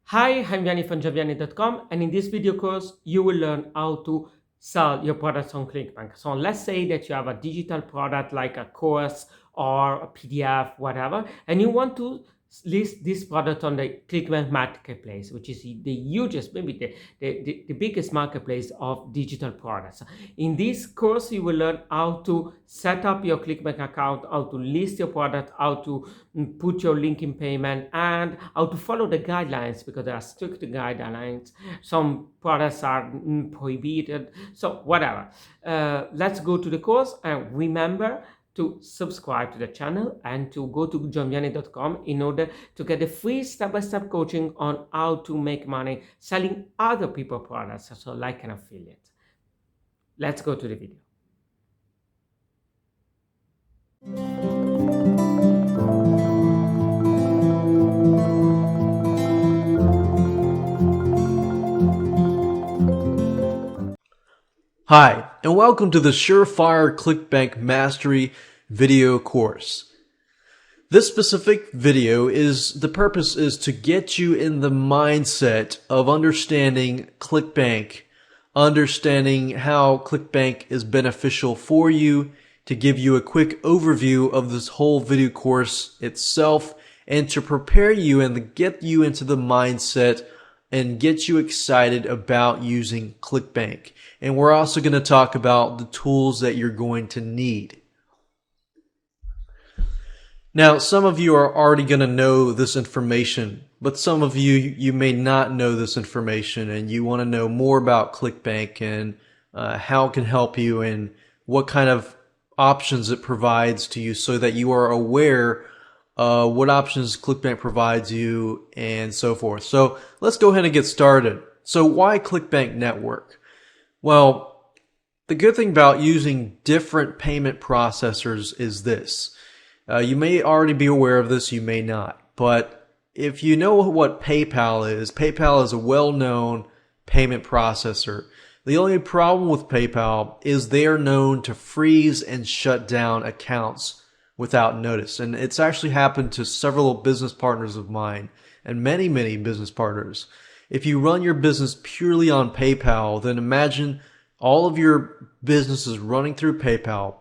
Hi, I'm Gianni from Gianni.com, and in this video course, you will learn how to sell your products on ClickBank. So let's say that you have a digital product like a course or a PDF, whatever, and you want to list this product on the ClickBank marketplace, which is the hugest, maybe the biggest marketplace of digital products. In this course, you will learn how to set up your ClickBank account, how to list your product, how to put your link in payment, and how to follow the guidelines, because there are strict guidelines. Some products are prohibited, so whatever. Let's go to the course, and remember to subscribe to the channel and to go to johnvianney.com in order to get the free step-by-step coaching on how to make money selling other people products, so like an affiliate. Let's go to the video. Hi, and welcome to the Surefire ClickBank Mastery video course. This specific video the purpose is to get you in the mindset of understanding ClickBank, understanding how ClickBank is beneficial for you, to give you a quick overview of this whole video course itself, and to prepare you and get you into the mindset and get you excited about using ClickBank. And we're also going to talk about the tools that you're going to need. Now, some of you are already going to know this information, but some of you may not know this information, and you want to know more about ClickBank and how it can help you and what kind of options it provides to you, so that you are aware what options ClickBank provides you and so forth. So let's go ahead and get started. So why ClickBank Network? Well, the good thing about using different payment processors is this. You may already be aware of this, you may not. But if you know what PayPal is a well-known payment processor. The only problem with PayPal is they are known to freeze and shut down accounts without notice. And it's actually happened to several business partners of mine and many business partners. If you run your business purely on PayPal, then imagine all of your business is running through PayPal.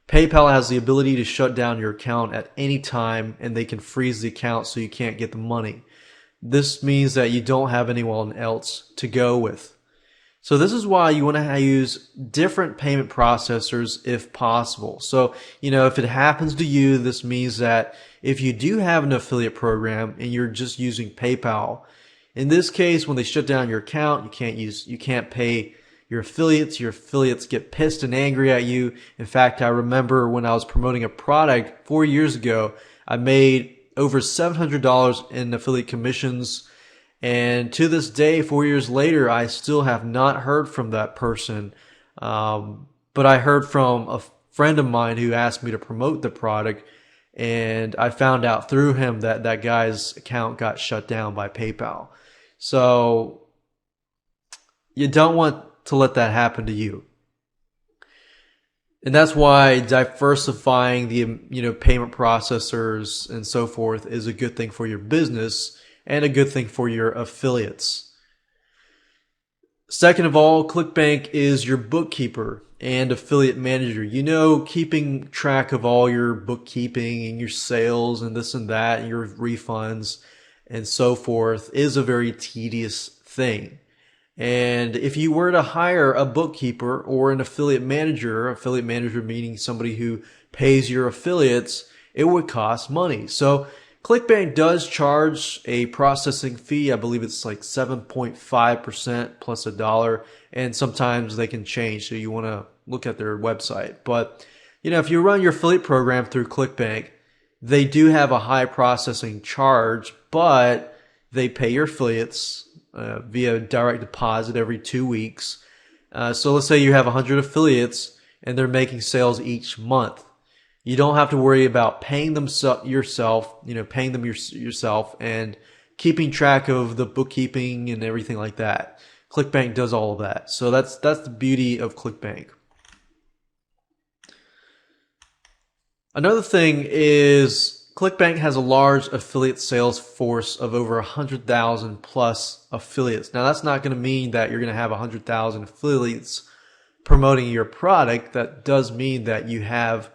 PayPal has the ability to shut down your account at any time, and they can freeze the account so you can't get the money. This means that you don't have anyone else to go with. So this is why you want to use different payment processors if possible. So, if it happens to you, this means that if you do have an affiliate program and you're just using PayPal, in this case, when they shut down your account, you can't pay your affiliates. Your affiliates get pissed and angry at you. In fact, I remember when I was promoting a product 4 years ago, I made over $700 in affiliate commissions. And to this day, 4 years later, I still have not heard from that person. But I heard from a friend of mine who asked me to promote the product, and I found out through him that that guy's account got shut down by PayPal. So you don't want to let that happen to you. And that's why diversifying the payment processors and so forth is a good thing for your business and a good thing for your affiliates. Second of all, ClickBank is your bookkeeper and affiliate manager. Keeping track of all your bookkeeping and your sales and this and that and your refunds and so forth is a very tedious thing. And if you were to hire a bookkeeper or an affiliate manager meaning somebody who pays your affiliates, it would cost money. So ClickBank does charge a processing fee. I believe it's like 7.5% plus $1, and sometimes they can change, so you want to look at their website. But if you run your affiliate program through ClickBank, they do have a high processing charge, but they pay your affiliates via direct deposit every 2 weeks. So let's say you have 100 affiliates and they're making sales each month. You don't have to worry about paying them yourself and keeping track of the bookkeeping and everything like that. ClickBank does all of that. So that's the beauty of ClickBank. Another thing is ClickBank has a large affiliate sales force of over 100,000 plus affiliates. Now, that's not going to mean that you're going to have 100,000 affiliates promoting your product. That does mean that you have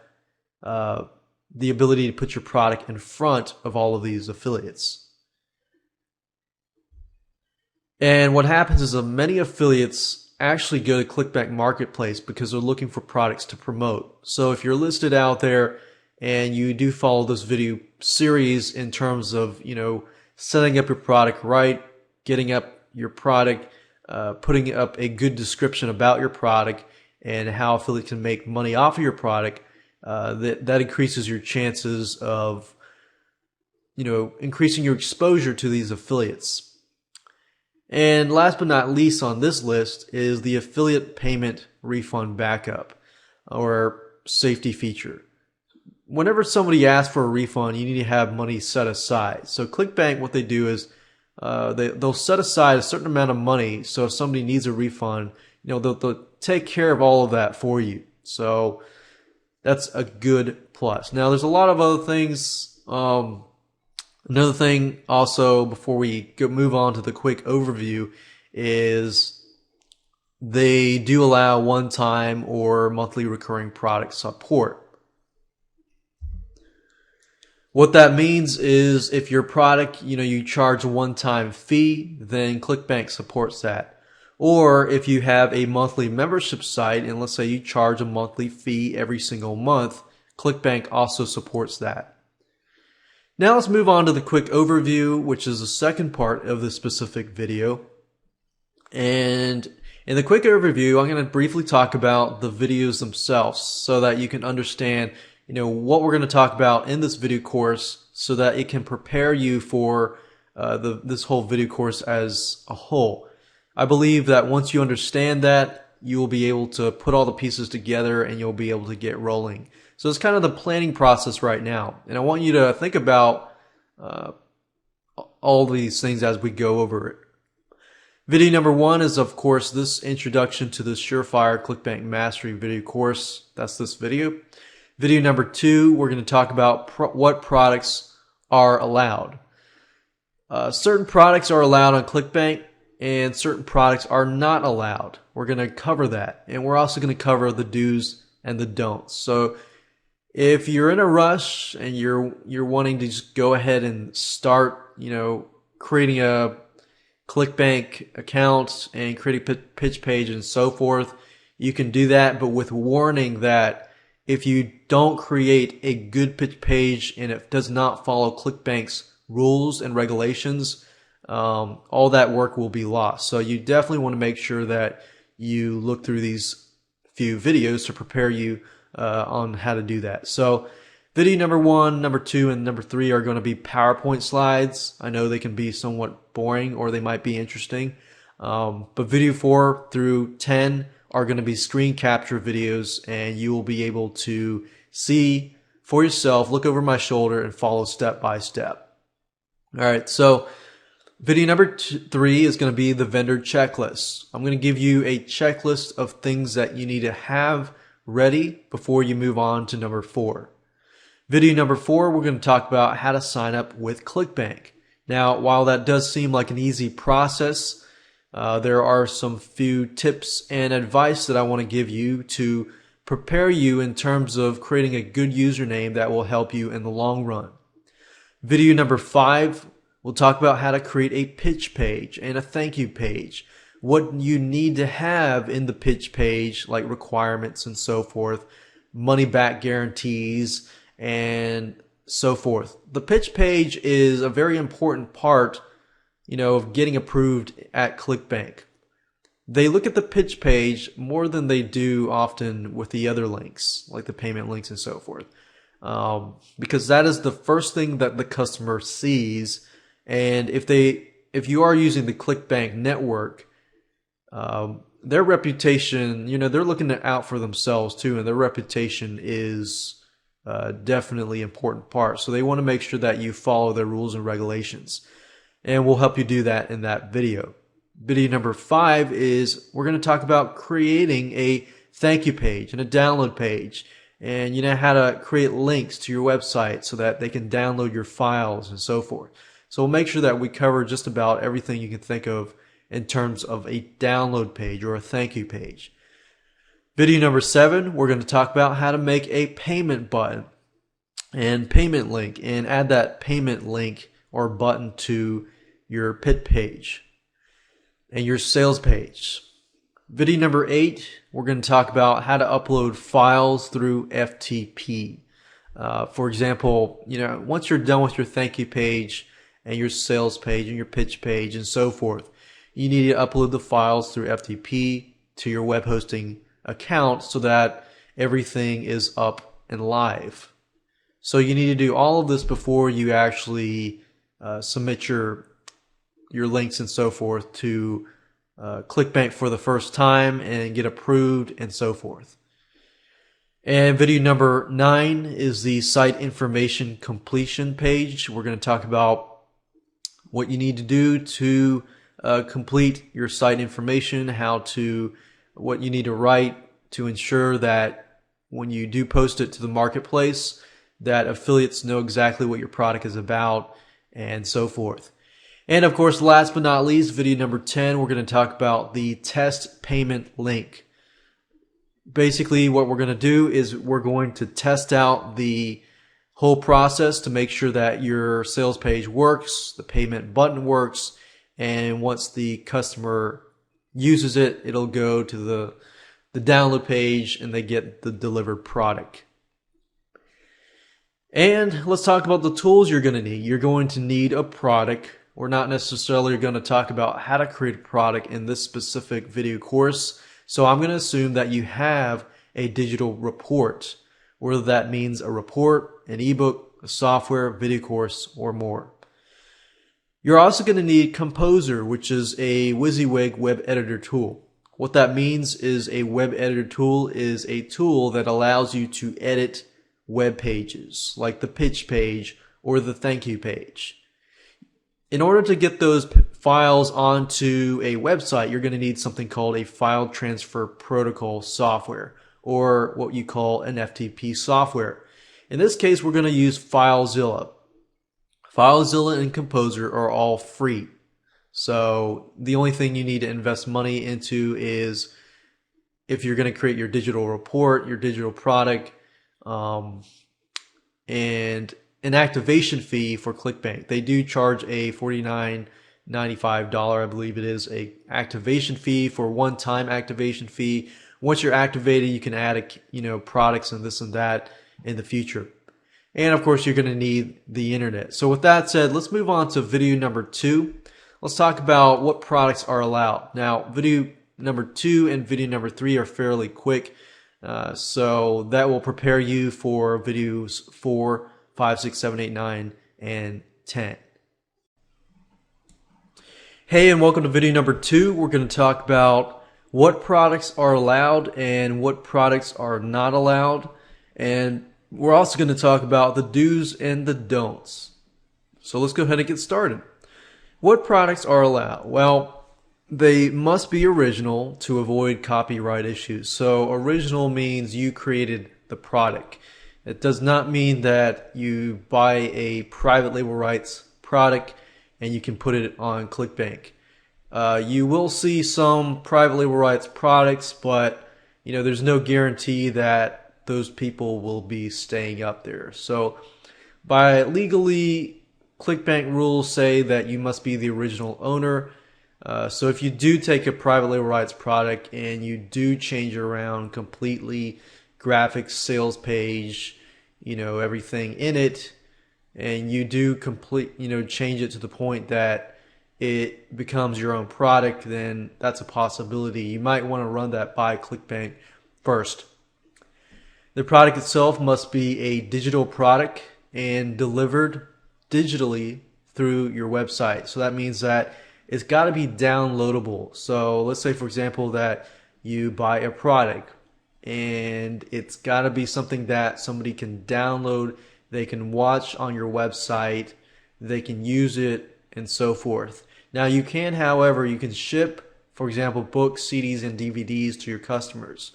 the ability to put your product in front of all of these affiliates. And what happens is that many affiliates actually go to ClickBank Marketplace because they're looking for products to promote. So if you're listed out there and you do follow this video series in terms of, setting up your product right, getting up your product, putting up a good description about your product and how affiliates can make money off of your product, that increases your chances of, increasing your exposure to these affiliates. And last but not least on this list is the affiliate payment refund backup or safety feature. Whenever somebody asks for a refund, you need to have money set aside. So ClickBank, what they do is they'll set aside a certain amount of money. So if somebody needs a refund, they'll take care of all of that for you. So that's a good plus. Now, there's a lot of other things. Another thing also before we move on to the quick overview is they do allow one-time or monthly recurring product support. What that means is if your product, you charge a one-time fee, then ClickBank supports that. Or if you have a monthly membership site and let's say you charge a monthly fee every single month, ClickBank also supports that. Now let's move on to the quick overview, which is the second part of this specific video. And in the quick overview, I'm going to briefly talk about the videos themselves so that you can understand, what we're going to talk about in this video course so that it can prepare you for this whole video course as a whole. I believe that once you understand that, you will be able to put all the pieces together and you'll be able to get rolling. So it's kind of the planning process right now. And I want you to think about all these things as we go over it. Video number 1 is, of course, this introduction to the Surefire ClickBank Mastery video course. That's this video. Video number 2, we're going to talk about what products are allowed. Certain products are allowed on ClickBank and certain products are not allowed. We're going to cover that. And we're also going to cover the do's and the don'ts. So if you're in a rush and you're wanting to just go ahead and start, creating a ClickBank account and creating a pitch page and so forth, you can do that, but with warning that if you don't create a good pitch page and it does not follow ClickBank's rules and regulations, all that work will be lost. So you definitely want to make sure that you look through these few videos to prepare you on how to do that. So video number 1, number 2, and number 3 are going to be PowerPoint slides. I know they can be somewhat boring or they might be interesting. But video 4 through 10 are going to be screen capture videos and you will be able to see for yourself, look over my shoulder and follow step by step. All right, so video number 3 is going to be the vendor checklist. I'm going to give you a checklist of things that you need to have ready before you move on to number 4. Video number 4, we're going to talk about how to sign up with ClickBank. Now, while that does seem like an easy process, there are some few tips and advice that I want to give you to prepare you in terms of creating a good username that will help you in the long run. Video number 5, we'll talk about how to create a pitch page and a thank you page. What you need to have in the pitch page, like requirements and so forth, money back guarantees, and so forth. The pitch page is a very important part, of getting approved at ClickBank. They look at the pitch page more than they do often with the other links, like the payment links and so forth, because that is the first thing that the customer sees. And if you are using the ClickBank network, their reputation, they're looking out for themselves too, and their reputation is definitely an important part. So they want to make sure that you follow their rules and regulations. And we'll help you do that in that video. Video number 5 is we're going to talk about creating a thank you page and a download page and you know how to create links to your website so that they can download your files and so forth. So we'll make sure that we cover just about everything you can think of in terms of a download page or a thank you page. Video number 7, we're going to talk about how to make a payment button and payment link and add that payment link or button to your pit page and your sales page. Video number 8, we're going to talk about how to upload files through FTP. For example, you know, once you're done with your thank you page and your sales page and your pitch page and so forth, you need to upload the files through FTP to your web hosting account so that everything is up and live. So you need to do all of this before you actually submit your links and so forth to ClickBank for the first time and get approved and so forth. And video number 9 is the site information completion page. We're going to talk about what you need to do to complete your site information, what you need to write to ensure that when you do post it to the marketplace, that affiliates know exactly what your product is about and so forth. And of course, last but not least, video number 10, we're going to talk about the test payment link. Basically, what we're going to do is we're going to test out the whole process to make sure that your sales page works, the payment button works, and once the customer uses it, it'll go to the download page and they get the delivered product. And let's talk about the tools you're going to need. You're going to need a product. We're not necessarily going to talk about how to create a product in this specific video course. So I'm going to assume that you have a digital report, whether that means a report, an ebook, a software, video course, or more. You're also going to need Composer, which is a WYSIWYG web editor tool. What that means is a web editor tool is a tool that allows you to edit web pages, like the pitch page or the thank you page. In order to get those files onto a website, you're going to need something called a file transfer protocol software, or what you call an FTP software. In this case, we're going to use FileZilla. FileZilla and Composer are all free. So the only thing you need to invest money into is if you're going to create your digital report, your digital product, and an activation fee for ClickBank. They do charge a $49.95, I believe it is, a activation fee for one-time activation fee. Once you're activated, you can add products and this and that in the future. And of course, you're going to need the internet. So with that said, let's move on to video number 2. Let's talk about what products are allowed. Now, video number 2 and video number 3 are fairly quick. So that will prepare you for videos 4, 5, 6, 7, 8, 9, and 10. Hey, and welcome to video number 2. We're going to talk about what products are allowed and what products are not allowed. And we're also going to talk about the do's and the don'ts. So let's go ahead and get started. What products are allowed? Well, they must be original to avoid copyright issues. So original means you created the product. It does not mean that you buy a private label rights product and you can put it on ClickBank. You will see some private label rights products, but there's no guarantee that those people will be staying up there. So by legally, ClickBank rules say that you must be the original owner. So if you do take a private label rights product and you do change it around completely, graphics, sales page, everything in it, and you do change it to the point that it becomes your own product, then that's a possibility. You might want to run that by ClickBank first. The product itself must be a digital product and delivered digitally through your website. So that means that it's got to be downloadable. So let's say, for example, that you buy a product and it's got to be something that somebody can download, they can watch on your website, they can use it, and so forth. Now you can, however, you can ship, for example, books, CDs, and DVDs to your customers.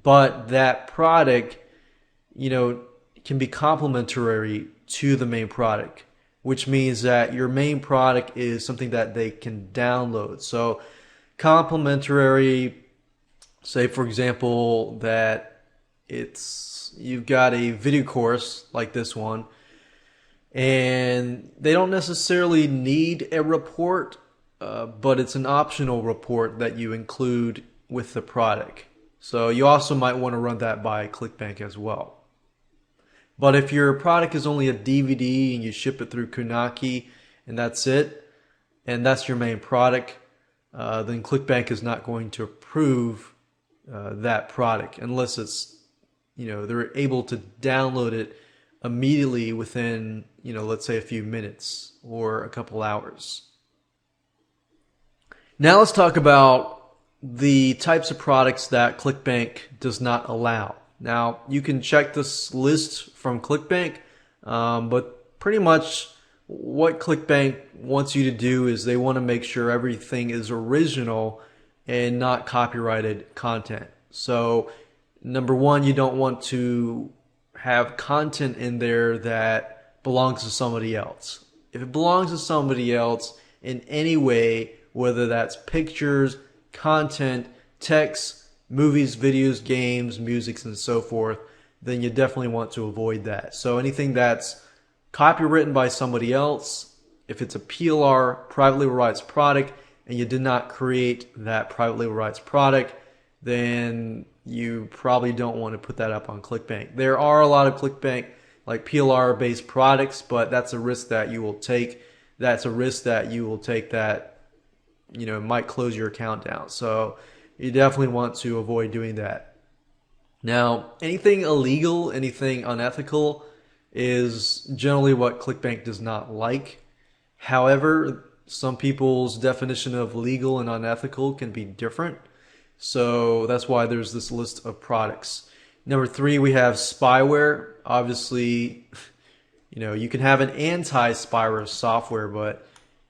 But that product can be complementary to the main product, which means that your main product is something that they can download. So complementary, say for example that you've got a video course like this one, and they don't necessarily need a report, but it's an optional report that you include with the product. So you also might want to run that by ClickBank as well. But if your product is only a DVD and you ship it through Kunaki and that's it, and that's your main product, then ClickBank is not going to approve that product unless they're able to download it immediately within, let's say a few minutes or a couple hours. Now let's talk about the types of products that ClickBank does not allow. Now you can check this list from ClickBank, but pretty much what ClickBank wants you to do is they want to make sure everything is original and not copyrighted content. So number one, you don't want to have content in there that belongs to somebody else. If it belongs to somebody else in any way, whether that's pictures, content, text, movies, videos, games, music, and so forth, then you definitely want to avoid that. So anything that's copywritten by somebody else, if it's a PLR, private label rights product, and you did not create that private label rights product, then you probably don't want to put that up on ClickBank. There are a lot of ClickBank like PLR based products, but that's a risk that you will take. That's a risk that you will take that might close your account down. So you definitely want to avoid doing that. Now, anything illegal, anything unethical is generally what ClickBank does not like. However, some people's definition of legal and unethical can be different. So that's why there's this list of products. Number 3, we have spyware. Obviously, you can have an anti-spyware software, but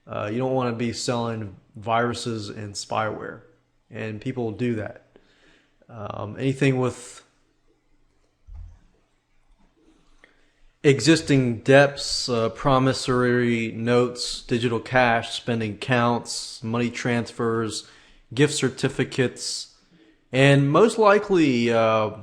you don't want to be selling viruses and spyware. And people do that. Anything with existing debts, promissory notes, digital cash, spending counts, money transfers, gift certificates, and most likely a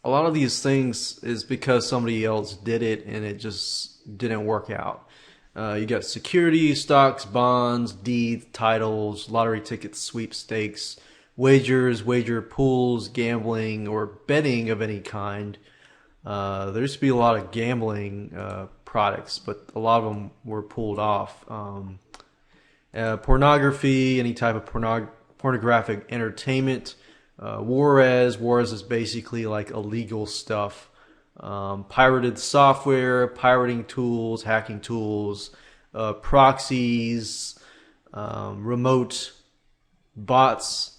lot of these things is because somebody else did it and it just didn't work out. You got securities, stocks, bonds, deeds, titles, lottery tickets, sweepstakes, wagers, wager pools, gambling, or betting of any kind. There used to be a lot of gambling products, but a lot of them were pulled off. Pornography, any type of pornographic entertainment. Juarez is basically like illegal stuff. Pirated software, pirating tools, hacking tools, proxies, remote bots.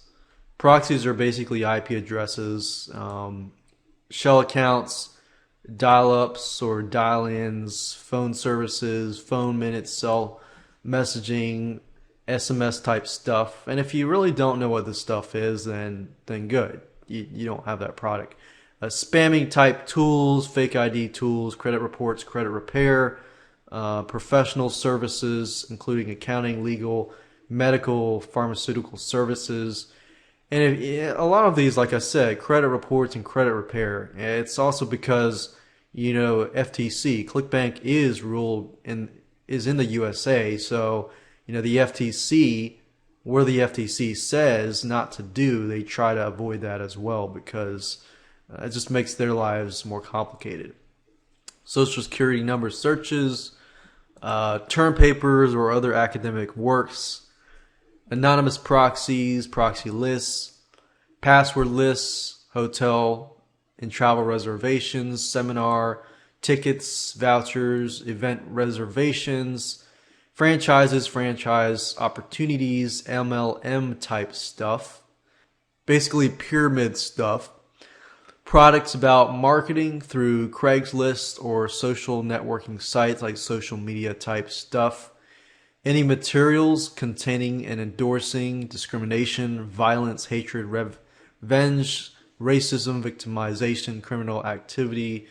Proxies are basically IP addresses, shell accounts, dial-ups or dial-ins, phone services, phone minutes, cell messaging, SMS type stuff. And if you really don't know what this stuff is, then good. You don't have that product. Spamming type tools, fake ID tools, credit reports, credit repair, professional services, including accounting, legal, medical, pharmaceutical services. And a lot of these, like I said, credit reports and credit repair. It's also because, FTC, ClickBank is in the USA. So, the FTC, where the FTC says not to do, they try to avoid that as well because it just makes their lives more complicated. Social security number searches, term papers or other academic works, anonymous proxies, proxy lists, password lists, hotel and travel reservations, seminar tickets, vouchers, event reservations, franchises, franchise opportunities, MLM type stuff, basically pyramid stuff. Products about marketing through Craigslist or social networking sites like social media type stuff. Any materials containing and endorsing discrimination, violence, hatred, revenge, racism, victimization, criminal activity,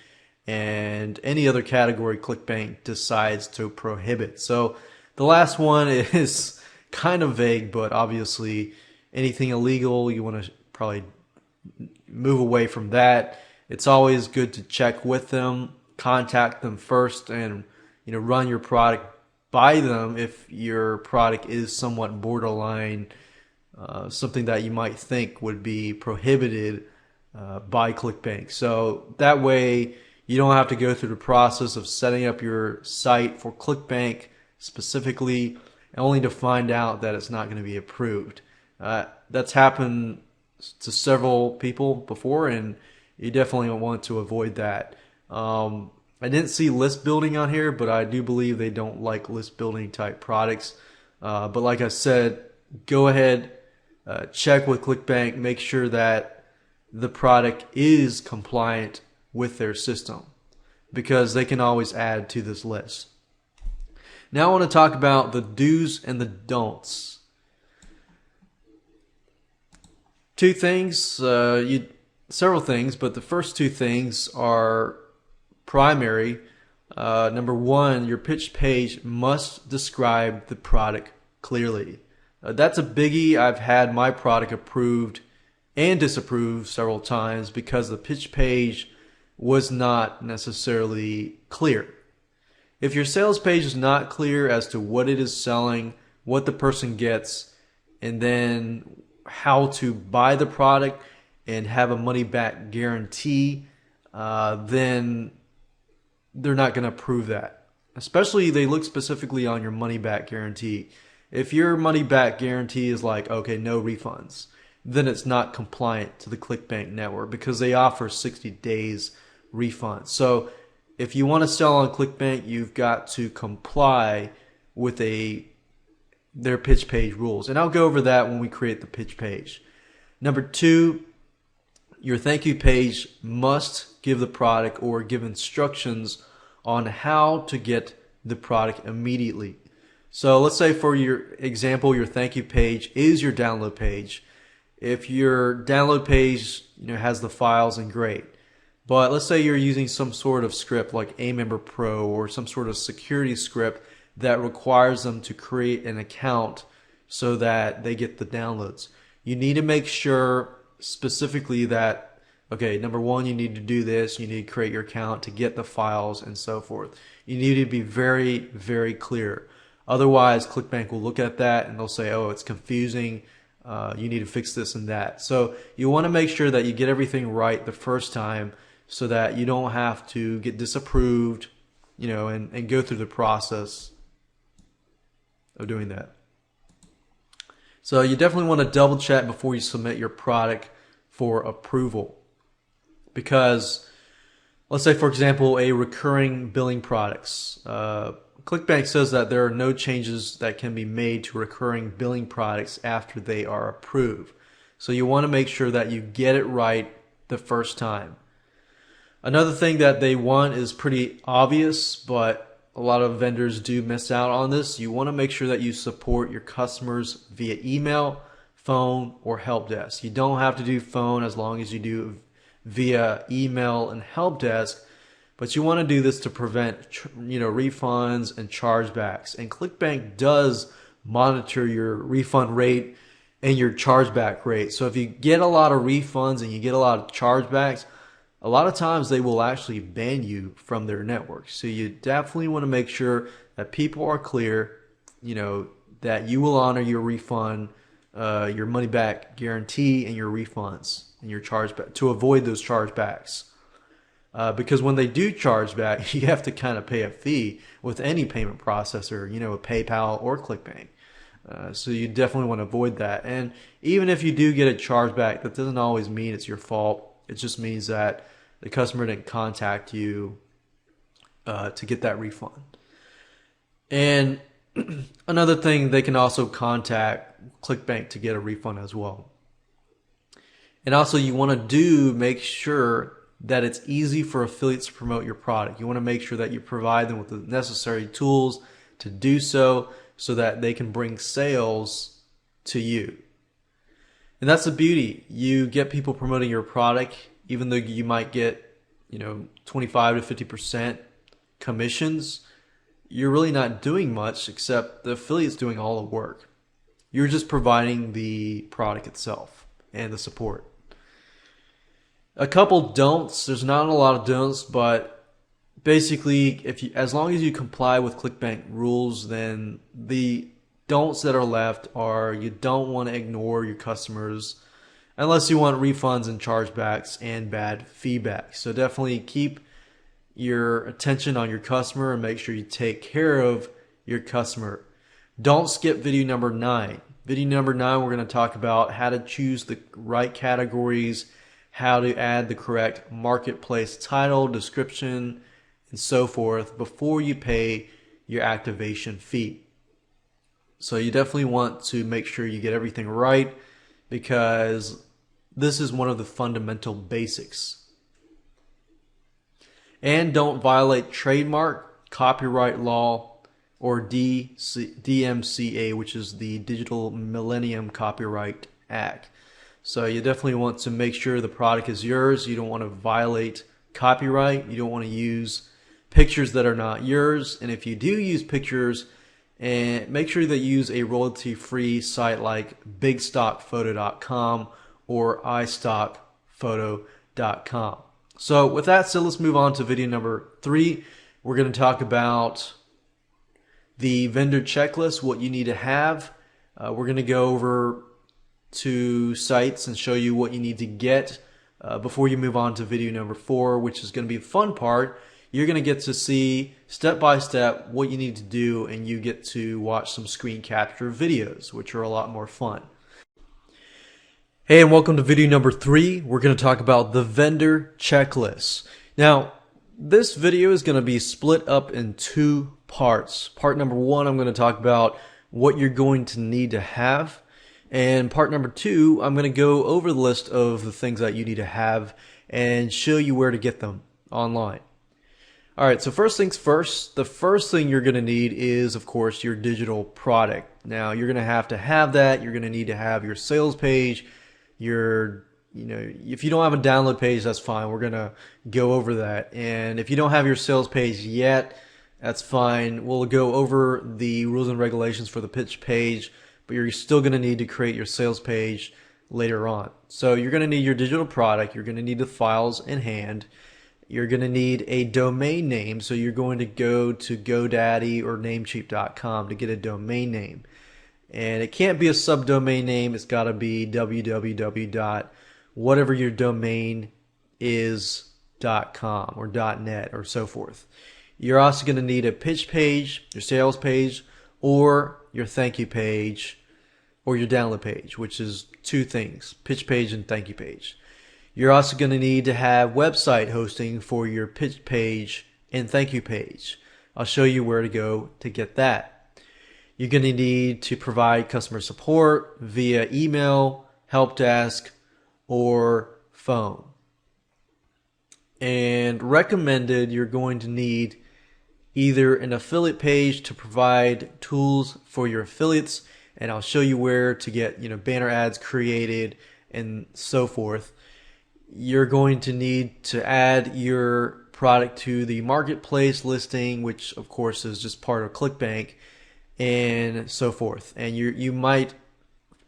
and any other category ClickBank decides to prohibit. So the last one is kind of vague, but obviously anything illegal, you want to probably move away from that. It's always good to check with them, contact them first, and run your product by them if your product is somewhat borderline, something that you might think would be prohibited by ClickBank. So that way you don't have to go through the process of setting up your site for ClickBank specifically, only to find out that it's not going to be approved. That's happened to several people before, and you definitely want to avoid that. I didn't see list building on here, but I do believe they don't like list building type products. But like I said, go ahead, check with ClickBank, make sure that the product is compliant with their system, because they can always add to this list. Now I want to talk about the do's and the don'ts. Two things, several things, but the first two things are primary. Number one, your pitch page must describe the product clearly. That's a biggie. I've had my product approved and disapproved several times because the pitch page was not necessarily clear. If your sales page is not clear as to what it is selling, what the person gets, and then how to buy the product and have a money back guarantee, then they're not going to approve that. Especially they look specifically on your money back guarantee. If your money back guarantee is like, okay, no refunds, then it's not compliant to the ClickBank network because they offer 60 days refund. So if you want to sell on ClickBank, you've got to comply with their pitch page rules. And I'll go over that when we create the pitch page. Number two, your thank you page must give the product or give instructions on how to get the product immediately. So let's say for your example, your thank you page is your download page. If your download page has the files, and great. But let's say you're using some sort of script like Amember Pro or some sort of security script that requires them to create an account so that they get the downloads. You need to make sure specifically that, okay, number one, you need to do this. You need to create your account to get the files and so forth. You need to be very, very clear. Otherwise, ClickBank will look at that and they'll say, oh, it's confusing. You need to fix this and that. So you want to make sure that you get everything right the first time so that you don't have to get disapproved, and go through the process of doing that. So you definitely want to double check before you submit your product for approval. Because let's say, for example, a recurring billing products. ClickBank says that there are no changes that can be made to recurring billing products after they are approved. So you want to make sure that you get it right the first time. Another thing that they want is pretty obvious, but a lot of vendors do miss out on this. You want to make sure that you support your customers via email, phone, or help desk. You don't have to do phone as long as you do via email and help desk, but you want to do this to prevent refunds and chargebacks. And ClickBank does monitor your refund rate and your chargeback rate. So if you get a lot of refunds and you get a lot of chargebacks, a lot of times they will actually ban you from their network. So you definitely want to make sure that people are clear, that you will honor your refund, your money back guarantee, and your refunds and your chargeback to avoid those chargebacks. Because when they do charge back, you have to kind of pay a fee with any payment processor, a PayPal or ClickBank. So you definitely want to avoid that. And even if you do get a chargeback, that doesn't always mean it's your fault. It just means that the customer didn't contact you to get that refund. And another thing, they can also contact ClickBank to get a refund as well. And also you want to make sure that it's easy for affiliates to promote your product. You want to make sure that you provide them with the necessary tools to do so that they can bring sales to you. And that's the beauty. You get people promoting your product, even though you might get, 25 to 50% commissions. You're really not doing much except the affiliate's doing all the work. You're just providing the product itself and the support. A couple don'ts. There's not a lot of don'ts, but basically, as long as you comply with ClickBank rules, then the don'ts that are left are you don't want to ignore your customers unless you want refunds and chargebacks and bad feedback. So definitely keep your attention on your customer and make sure you take care of your customer. Don't skip video number 9. Video number 9, we're going to talk about how to choose the right categories, how to add the correct marketplace title, description, and so forth before you pay your activation fee. So you definitely want to make sure you get everything right, because this is one of the fundamental basics. And don't violate trademark, copyright law, or DMCA, which is the Digital Millennium Copyright Act. So you definitely want to make sure the product is yours. You don't want to violate copyright. You don't want to use pictures that are not yours. And if you do use pictures, and make sure that you use a royalty-free site like bigstockphoto.com or istockphoto.com. So with that said, let's move on to video number 3. We're going to talk about the vendor checklist, what you need to have. We're going to go over to sites and show you what you need to get before you move on to video number 4, which is going to be a fun part. You're going to get to see step by step what you need to do, and you get to watch some screen capture videos, which are a lot more fun. Hey, and welcome to video number 3. We're going to talk about the vendor checklist. Now, this video is going to be split up in 2 parts. Part number 1, I'm going to talk about what you're going to need to have. And part number 2, I'm going to go over the list of the things that you need to have and show you where to get them online. Alright, so first things first, the first thing you're going to need is, of course, your digital product. Now, you're going to have that. You're going to need to have your sales page, if you don't have a download page, that's fine. We're going to go over that. And if you don't have your sales page yet, that's fine. We'll go over the rules and regulations for the pitch page, but you're still going to need to create your sales page later on. So you're going to need your digital product. You're going to need the files in hand. You're going to need a domain name, so you're going to go to GoDaddy or Namecheap.com to get a domain name. And it can't be a subdomain name. It's got to be www.whatever your domain is.com or .net or so forth. You're also going to need a pitch page, your sales page, or your thank you page, or your download page, which is 2 things, pitch page and thank you page. You're also going to need to have website hosting for your pitch page and thank you page. I'll show you where to go to get that. You're going to need to provide customer support via email, help desk, or phone. And recommended, you're going to need either an affiliate page to provide tools for your affiliates, and I'll show you where to get banner ads created and so forth. You're going to need to add your product to the marketplace listing, which of course is just part of ClickBank, and so forth. And you might,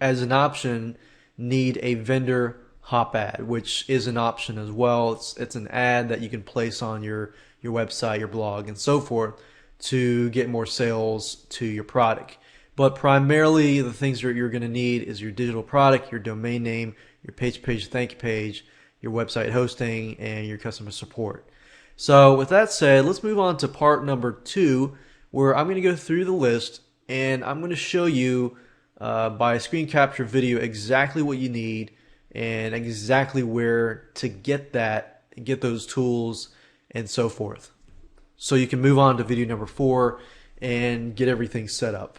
as an option, need a vendor hop ad, which is an option as well. It's an ad that you can place on your website, your blog, and so forth to get more sales to your product. But primarily the things that you're going to need is your digital product, your domain name, your page, thank you page, your website hosting, and your customer support. So with that said, let's move on to part number 2, where I'm going to go through the list and I'm going to show you by a screen capture video exactly what you need and exactly where to get that, get those tools, and so forth. So you can move on to video number 4 and get everything set up.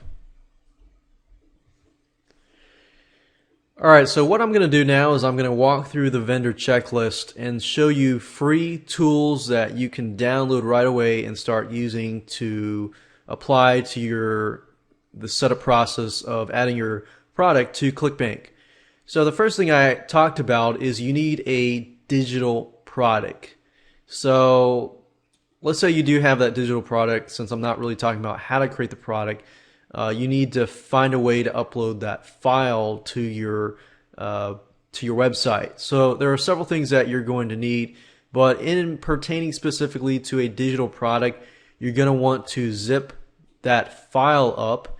Alright, so what I'm going to do now is I'm going to walk through the vendor checklist and show you free tools that you can download right away and start using to apply to the setup process of adding your product to ClickBank. So the first thing I talked about is you need a digital product. So let's say you do have that digital product. Since I'm not really talking about how to create the product, you need to find a way to upload that file to your website. So there are several things that you're going to need, but in pertaining specifically to a digital product, you're going to want to zip that file up.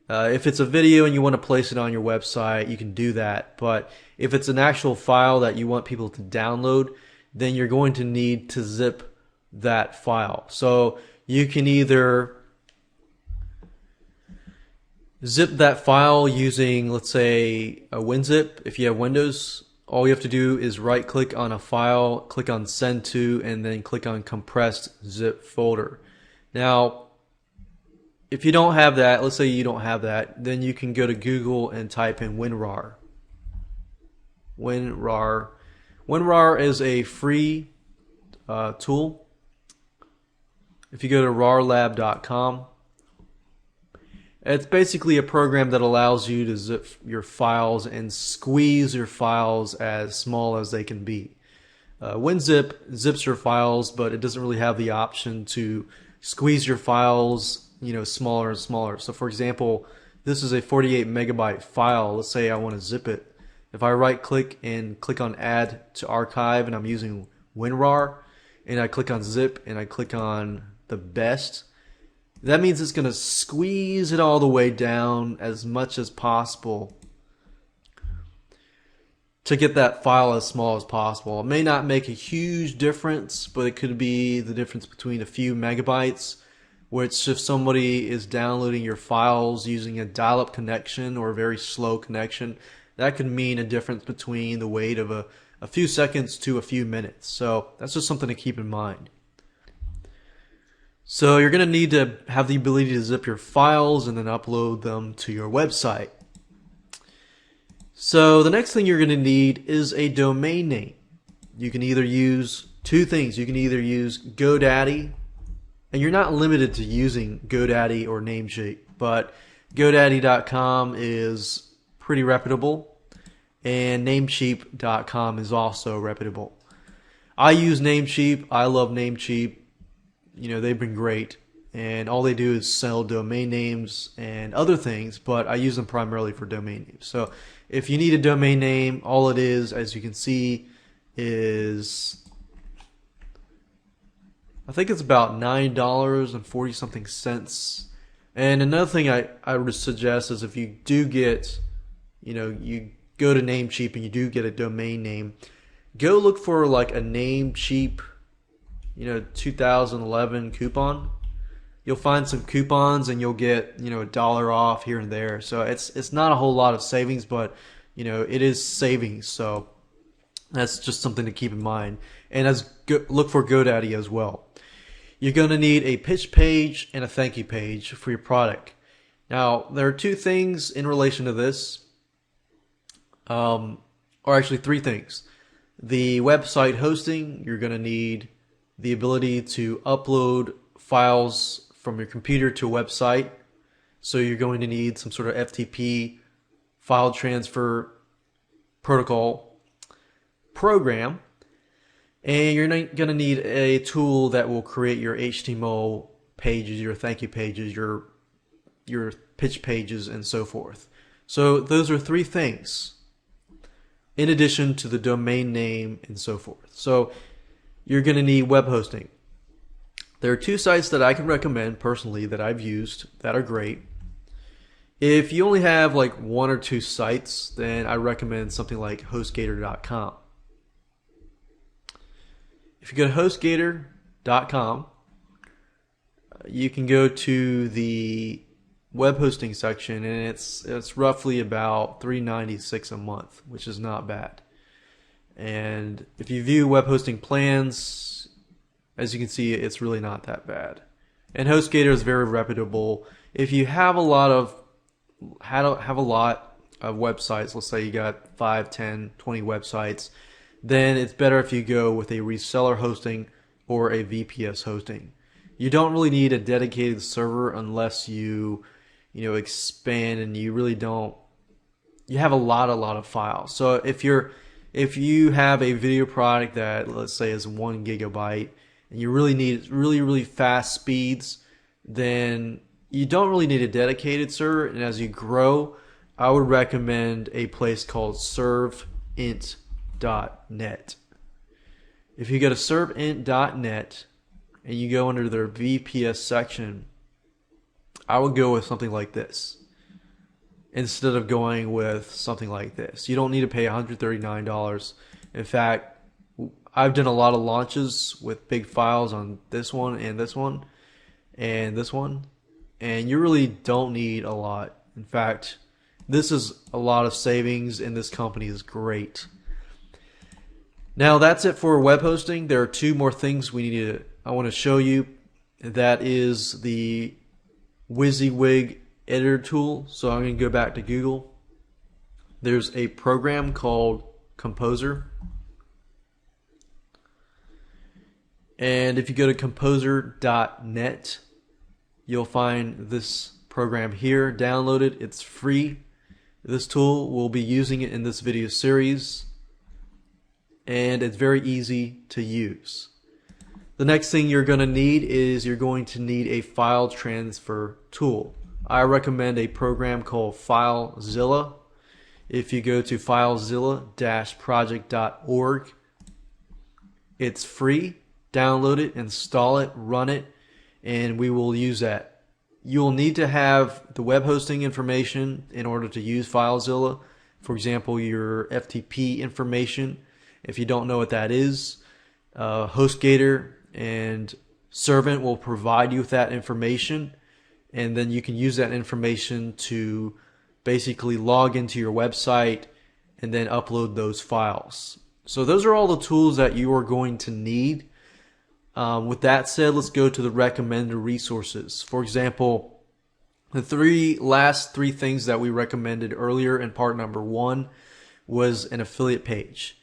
If it's a video and you want to place it on your website, you can do that. But if it's an actual file that you want people to download, then you're going to need to zip that file. So you can either zip that file using, let's say, a WinZip. If you have Windows, all you have to do is right click on a file, click on send to, and then click on compressed zip folder. Now, if you don't have that, let's say you don't have that, then you can go to Google and type in WinRAR. WinRAR is a free tool. If you go to rarlab.com, it's basically a program that allows you to zip your files and squeeze your files as small as they can be. WinZip zips your files, but it doesn't really have the option to squeeze your files, smaller and smaller. So for example, this is a 48 megabyte file. Let's say I want to zip it. If I right click and click on add to archive, and I'm using WinRAR, and I click on zip and I click on the best, that means it's going to squeeze it all the way down as much as possible to get that file as small as possible. It may not make a huge difference, but it could be the difference between a few megabytes, which if somebody is downloading your files using a dial-up connection or a very slow connection, that could mean a difference between the wait of a few seconds to a few minutes. So that's just something to keep in mind. So you're going to need to have the ability to zip your files and then upload them to your website. So the next thing you're going to need is a domain name. You can either use two things. You can either use GoDaddy, and you're not limited to using GoDaddy or Namecheap, but GoDaddy.com is pretty reputable, and Namecheap.com is also reputable. I use Namecheap. I love Namecheap. They've been great, and all they do is sell domain names and other things, but I use them primarily for domain names. So if you need a domain name, all it is, as you can see, is I think it's about $9.40 something cents. And another thing I would suggest is if you do get, you go to Namecheap and you do get a domain name, go look for like a Namecheap 2011 coupon. You'll find some coupons and you'll get $1 off here and there. So it's not a whole lot of savings, but it is savings. So that's just something to keep in mind. And look for GoDaddy as well. You're going to need a pitch page and a thank you page for your product. Now there are two things in relation to this, or actually three things. The website hosting, you're going to need the ability to upload files from your computer to a website. So you're going to need some sort of FTP file transfer protocol program. And you're going to need a tool that will create your HTML pages, your thank you pages, your pitch pages, and so forth. So those are three things in addition to the domain name and so forth. So you're going to need web hosting. There are two sites that I can recommend personally that I've used that are great. If you only have like one or two sites, then I recommend something like HostGator.com. If you go to HostGator.com, you can go to the web hosting section, and it's roughly about $396 a month, which is not bad. And if you view web hosting plans, as you can see, it's really not that bad. And HostGator is very reputable. If you have a lot of websites, let's say you got 5, 10, 20 websites, then it's better if you go with a reseller hosting or a VPS hosting. You don't really need a dedicated server unless you expand and you really don't you have a lot of files. So if you have a video product that, let's say, is 1 gigabyte and you really need really fast speeds, then you don't really need a dedicated server. And as you grow, I would recommend a place called serveint.net. If you go to serveint.net and you go under their VPS section, I would go with something like this instead of going with something like this. You don't need to pay $139. In fact, I've done a lot of launches with big files on this one and this one and this one, and you really don't need a lot. In fact, this is a lot of savings, and this company is great. Now that's it for web hosting. There are two more things I want to show you. That is the WYSIWYG editor tool. So I'm going to go back to Google. There's a program called Composer. And if you go to composer.net, you'll find this program here. Download it. It's free. This tool, we'll be using it in this video series, and it's very easy to use. The next thing you're going to need is you're going to need a file transfer tool. I recommend a program called FileZilla. If you go to filezilla-project.org, it's free. Download it, install it, run it, and we will use that. You'll need to have the web hosting information in order to use FileZilla. For example, your FTP information. If you don't know what that is, HostGator and Servant will provide you with that information, and then you can use that information to basically log into your website and then upload those files. So those are all the tools that you are going to need. With that said, let's go to the recommended resources. For example, the last three things that we recommended earlier in part number 1 was an affiliate page.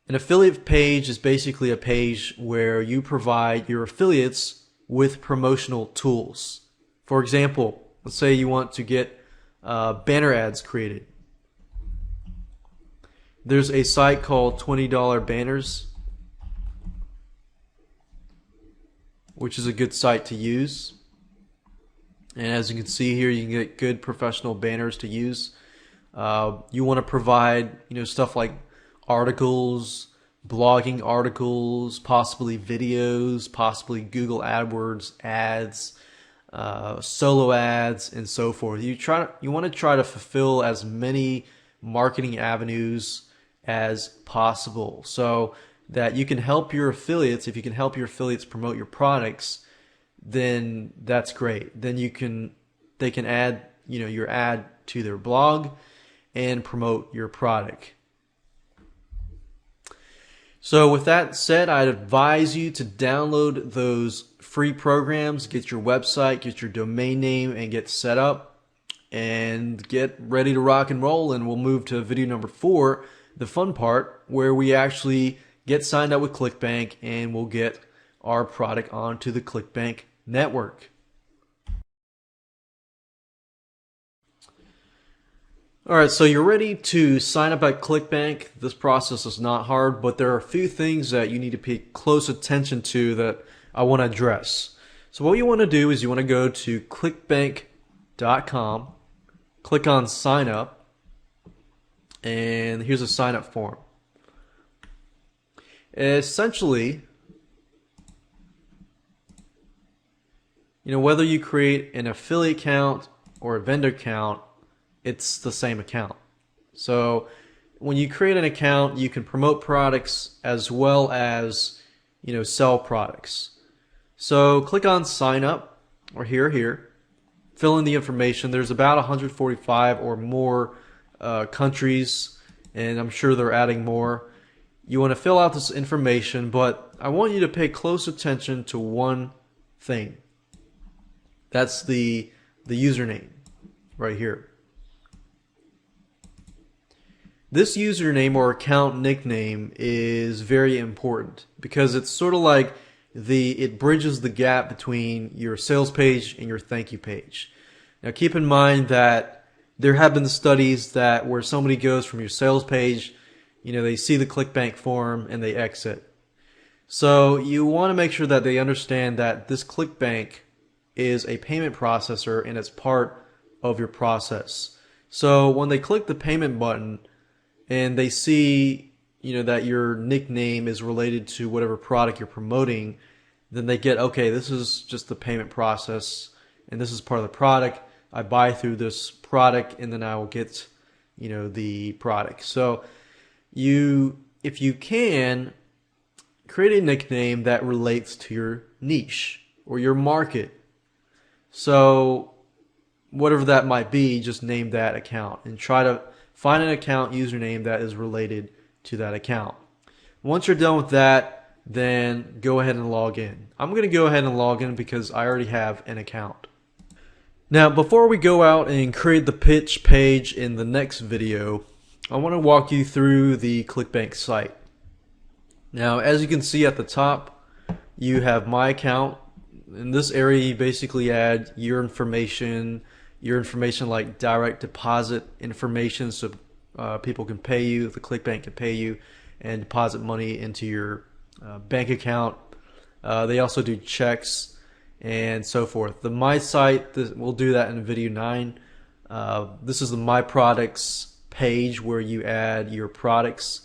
An affiliate page is basically a page where you provide your affiliates with promotional tools. For example, let's say you want to get banner ads created. There's a site called $20 Banners, which is a good site to use. And as you can see here, you can get good professional banners to use. You want to provide, stuff like articles, blogging articles, possibly videos, possibly Google AdWords ads, solo ads, and so forth. You want to try to fulfill as many marketing avenues as possible, so that you can help your affiliates. If you can help your affiliates promote your products, then that's great. Then they can add your ad to their blog and promote your product. So with that said, I'd advise you to download those free programs, get your website, get your domain name, and get set up and get ready to rock and roll. And we'll move to video number 4, the fun part, where we actually get signed up with ClickBank and we'll get our product onto the ClickBank network. Alright, so you're ready to sign up at ClickBank. This process is not hard, but there are a few things that you need to pay close attention to that I want to address. So what you want to do is you want to go to clickbank.com, click on sign up, and here's a sign up form. Essentially, whether you create an affiliate account or a vendor account, it's the same account. So when you create an account, you can promote products as well as sell products. So click on sign up, or here, fill in the information. There's about 145 or more countries, and I'm sure they're adding more. You want to fill out this information, but I want you to pay close attention to one thing. That's the username right here. This username or account nickname is very important because it's sort of like it bridges the gap between your sales page and your thank you page. Now keep in mind that There have been studies that where somebody goes from your sales page, they see the ClickBank form and they exit. So you want to make sure that they understand that this ClickBank is a payment processor and it's part of your process. So when they click the payment button and they see, that your nickname is related to whatever product you're promoting, then they get, okay, this is just the payment process and this is part of the product. I buy through this product and then I will get, the product. So if you can, create a nickname that relates to your niche or your market. So whatever that might be, just name that account and try to find an account username that is related to that account. Once you're done with that, then go ahead and log in. I'm going to go ahead and log in because I already have an account. Now, before we go out and create the pitch page in the next video, I want to walk you through the ClickBank site. Now, as you can see at the top, you have my account. In this area, you basically add your information like direct deposit information, so people can pay you, the ClickBank can pay you, and deposit money into your bank account. They also do checks and so forth. The My Site, we'll do that in video 9. This is the My Products page where you add your products.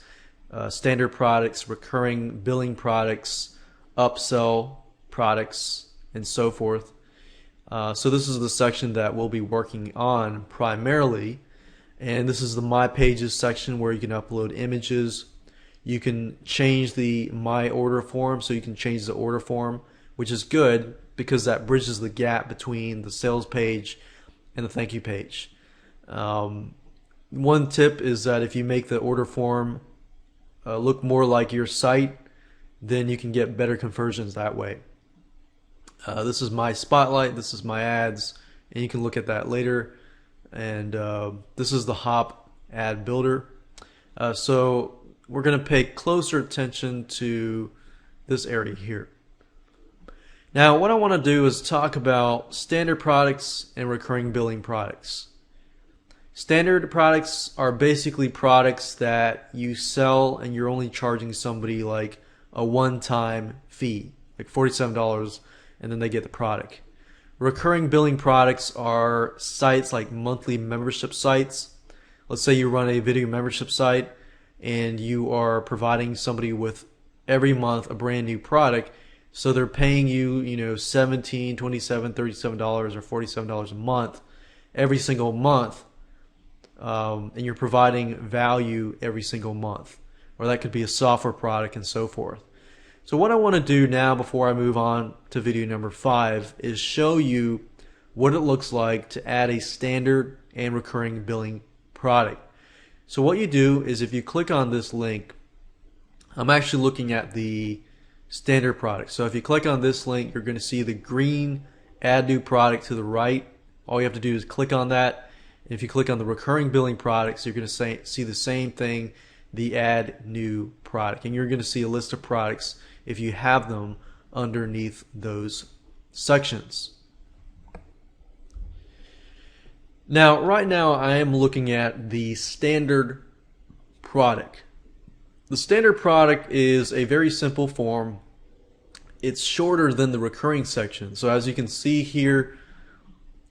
Standard products, recurring billing products, upsell products, and so forth. So this is the section that we'll be working on primarily. And this is the My Pages section where you can upload images. You can change the My Order form, so you can change the order form, which is good because that bridges the gap between the sales page and the thank you page. One tip is that if you make the order form look more like your site, then you can get better conversions that way. This is my spotlight, this is my ads, and you can look at that later. And this is the Hop ad builder. So we're going to pay closer attention to this area here. Now what I want to do is talk about standard products and recurring billing products. Standard products are basically products that you sell and you're only charging somebody like a one-time fee, like $47, and then they get the product. Recurring billing products are sites like monthly membership sites. Let's say you run a video membership site and you are providing somebody with every month a brand new product, so they're paying you, $17, $27, $37 or $47 a month every single month. And you're providing value every single month, or that could be a software product and so forth. So what I want to do now before I move on to video number 5 is show you what it looks like to add a standard and recurring billing product. So what you do is if you click on this link, I'm actually looking at the standard product. So if you click on this link, you're going to see the green add new product to the right. All you have to do is click on that. If you click on the recurring billing products, you're going to see the same thing, the add new product. And you're going to see a list of products if you have them underneath those sections. Now, right now I am looking at the standard product. The standard product is a very simple form. It's shorter than the recurring section. So as you can see here,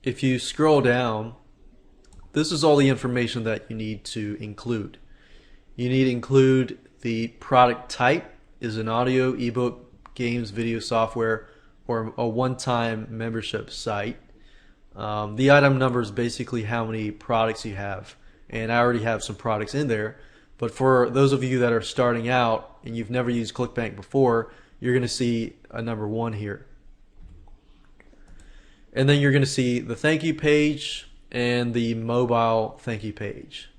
if you scroll down, this is all the information that you need to include. You need to include the product type, is an audio, ebook, games, video, software, or a one-time membership site. The item number is basically how many products you have, and I already have some products in there. But for those of you that are starting out and you've never used ClickBank before, you're going to see a number 1 here. And then you're going to see the thank you page and the mobile thank you page.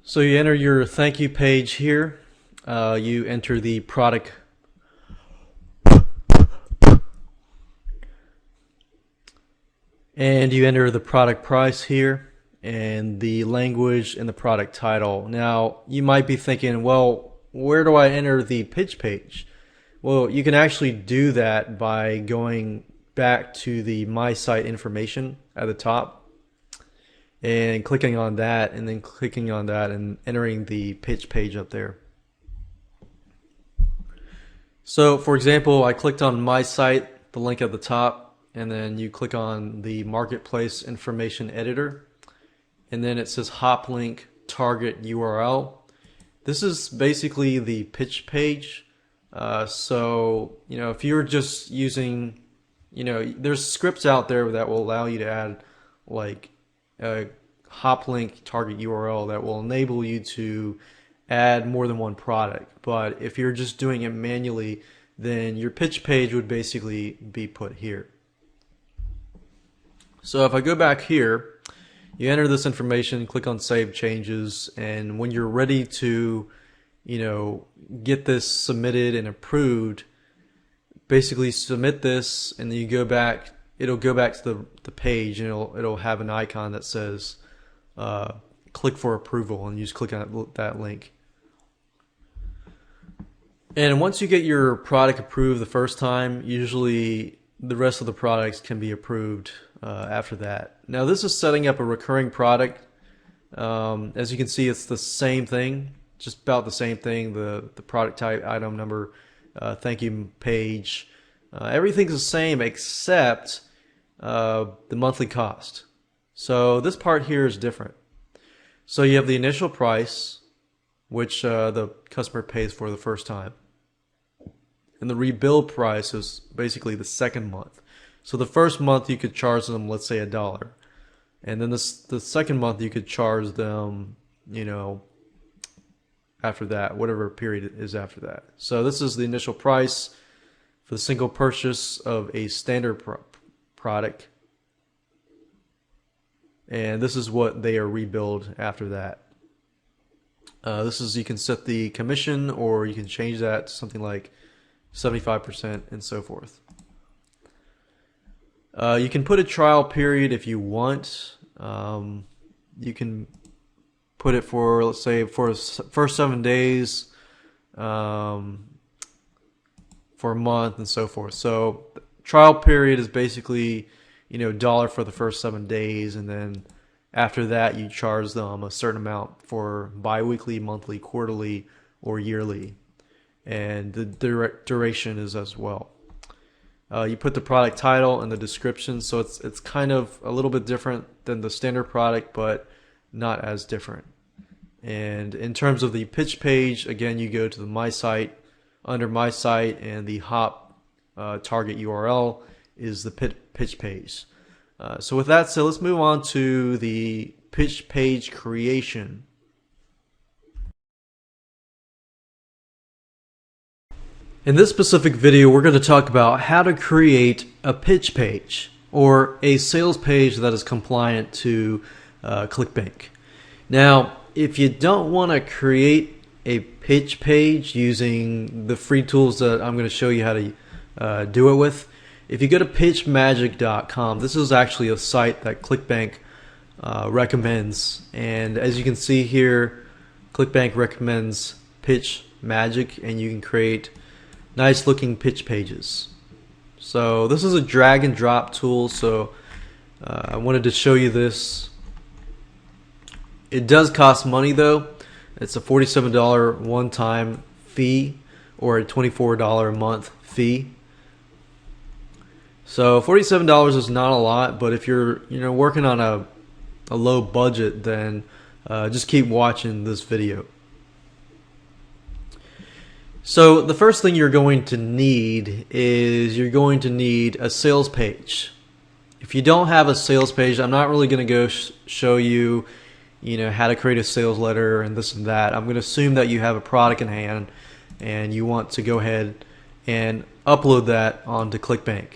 So you enter your thank you page here. You enter the product and you enter the product price here and the language and the product title. Now you might be thinking, well, where do I enter the pitch page? Well, you can actually do that by going back to the My Site information at the top and clicking on that, and then clicking on that and entering the pitch page up there. So for example, I clicked on My Site, the link at the top, and then you click on the Marketplace Information Editor, and then it says hop link target URL. This is basically the pitch page. So, if you're just using, there's scripts out there that will allow you to add like a hop link target URL that will enable you to add more than one product. But if you're just doing it manually, then your pitch page would basically be put here. So if I go back here, you enter this information, click on Save Changes, and when you're ready to, get this submitted and approved, basically submit this, and then you go back. It'll go back to the page, and it'll have an icon that says click for approval, and you just click on that link. And once you get your product approved the first time, usually the rest of the products can be approved after that. Now this is setting up a recurring product. As you can see, it's the same thing, just about the same thing. The product type, item number, thank you page, everything's the same except the monthly cost. So this part here is different. So you have the initial price, which the customer pays for the first time, and the rebuild price is basically the second month. So the first month you could charge them, let's say $1, and then the second month you could charge them, after that, whatever period is after that. So this is the initial price for the single purchase of a standard product, and this is what they are rebilled after that. This is, you can set the commission, or you can change that to something like 75% and so forth. You can put a trial period if you want. You can put it for, let's say, for first 7 days, for a month, and so forth. So trial period is basically, $1 for the first 7 days, and then after that you charge them a certain amount for bi-weekly, monthly, quarterly, or yearly, and the duration is as well. You put the product title and the description, so it's kind of a little bit different than the standard product, but not as different. And in terms of the pitch page, again, you go to the My Site. Under My Site, and the hop target URL is the pitch page. So with that said, let's move on to the pitch page creation. In this specific video, we're going to talk about how to create a pitch page, or a sales page that is compliant to ClickBank. Now, if you don't want to create a pitch page using the free tools that I'm going to show you how to do it with, if you go to pitchmagic.com, this is actually a site that ClickBank recommends, and as you can see here, ClickBank recommends PitchMagic, and you can create nice looking pitch pages. So this is a drag and drop tool, so I wanted to show you this. It does cost money though. It's a $47 one-time fee, or a $24 a month fee. So $47 is not a lot, but if you're working on a low budget, then just keep watching this video. So the first thing you're going to need is a sales page. If you don't have a sales page, I'm not really going to go show you how to create a sales letter and this and that. I'm going to assume that you have a product in hand and you want to go ahead and upload that onto ClickBank.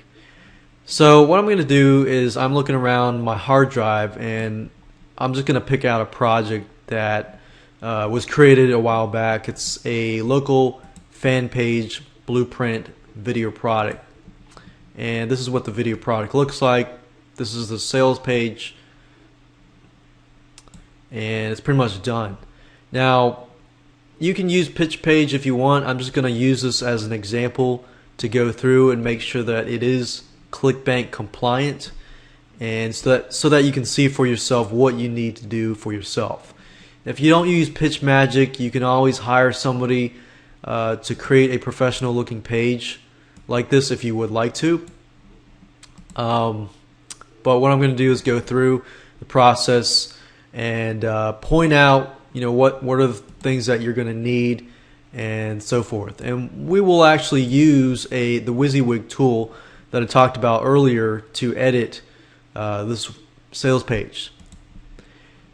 So what I'm going to do is, I'm looking around my hard drive, and I'm just going to pick out a project that was created a while back. It's a local fan page blueprint video product, and this is what the video product looks like. This is the sales page, and it's pretty much done. Now you can use pitch page if you want. I'm just going to use this as an example to go through and make sure that it is ClickBank compliant, and so that you can see for yourself what you need to do for yourself. If you don't use Pitch Magic, you can always hire somebody to create a professional looking page like this if you would like to. But what I'm going to do is go through the process and point out, what are the things that you're going to need and so forth. And we will actually use the WYSIWYG tool that I talked about earlier to edit this sales page.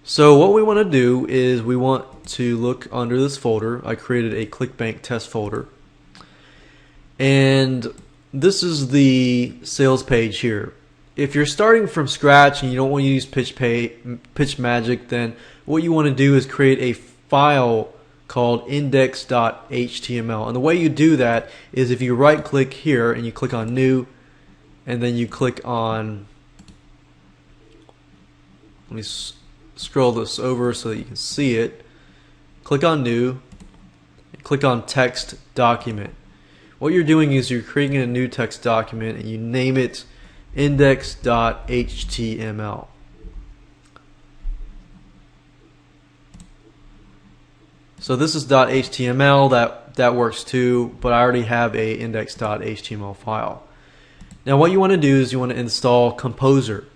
So what we want to do is we want to look under this folder. I created a ClickBank test folder, and this is the sales page here. If you're starting from scratch and you don't want to use Pitch Magic, then what you want to do is create a file called index.html. And the way you do that is if you right click here and you click on new, and then you click on, let me scroll this over so that you can see it. Click on new, click on text document. What you're doing is you're creating a new text document and you name it index.html. So this is .html, that works too, but I already have a index.html file. Now what you want to do is you want to install Composer.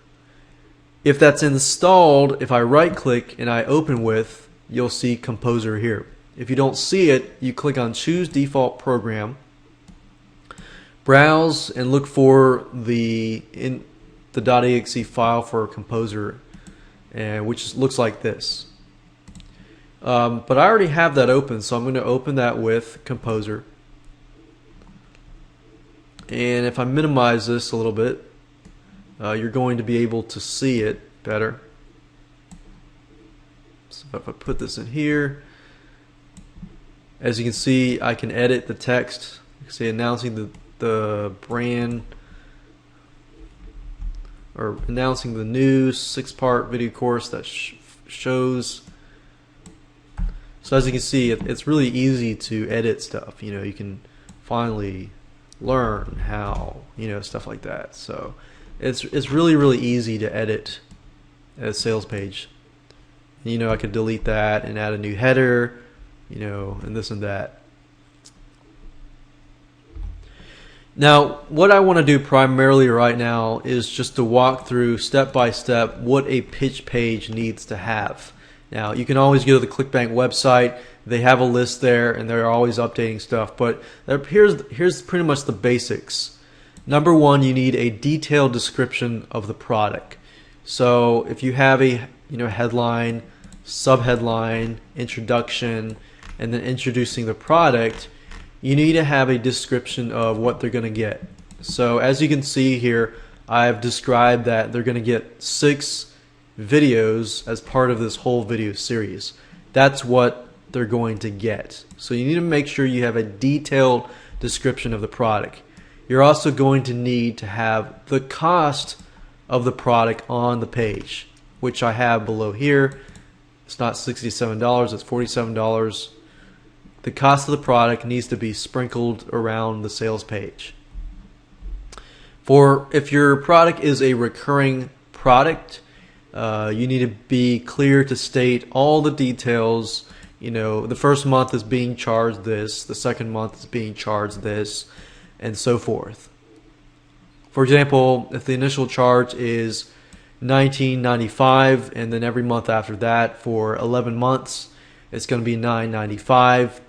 If that's installed, if I right click and I open with, you'll see Composer here. If you don't see it, you click on Choose Default Program, browse and look for the .exe file for Composer, which looks like this. But I already have that open, so I'm going to open that with Composer. And if I minimize this a little bit, you're going to be able to see it better. So if I put this in here, as you can see, I can edit the text. You can see announcing the brand, or announcing the new 6-part video course that shows. So as you can see, it's really easy to edit stuff. You can finally learn how, stuff like that. So it's really easy to edit a sales page. I could delete that and add a new header, and this and that. Now, what I want to do primarily right now is just to walk through step by step what a pitch page needs to have. Now, you can always go to the ClickBank website. They have a list there, and they're always updating stuff. But here's pretty much the basics. Number one, you need a detailed description of the product. So if you have a headline, subheadline, introduction, and then introducing the product, you need to have a description of what they're going to get. So as you can see here, I've described that they're going to get 6 videos as part of this whole video series. That's what they're going to get. So you need to make sure you have a detailed description of the product. You're also going to need to have the cost of the product on the page, which I have below here. It's not $67, it's $47. The cost of the product needs to be sprinkled around the sales page. If your product is a recurring product, you need to be clear to state all the details. The first month is being charged this, the second month is being charged this, and so forth. For example, if the initial charge is $19.95 and then every month after that for 11 months it's going to be $9.95,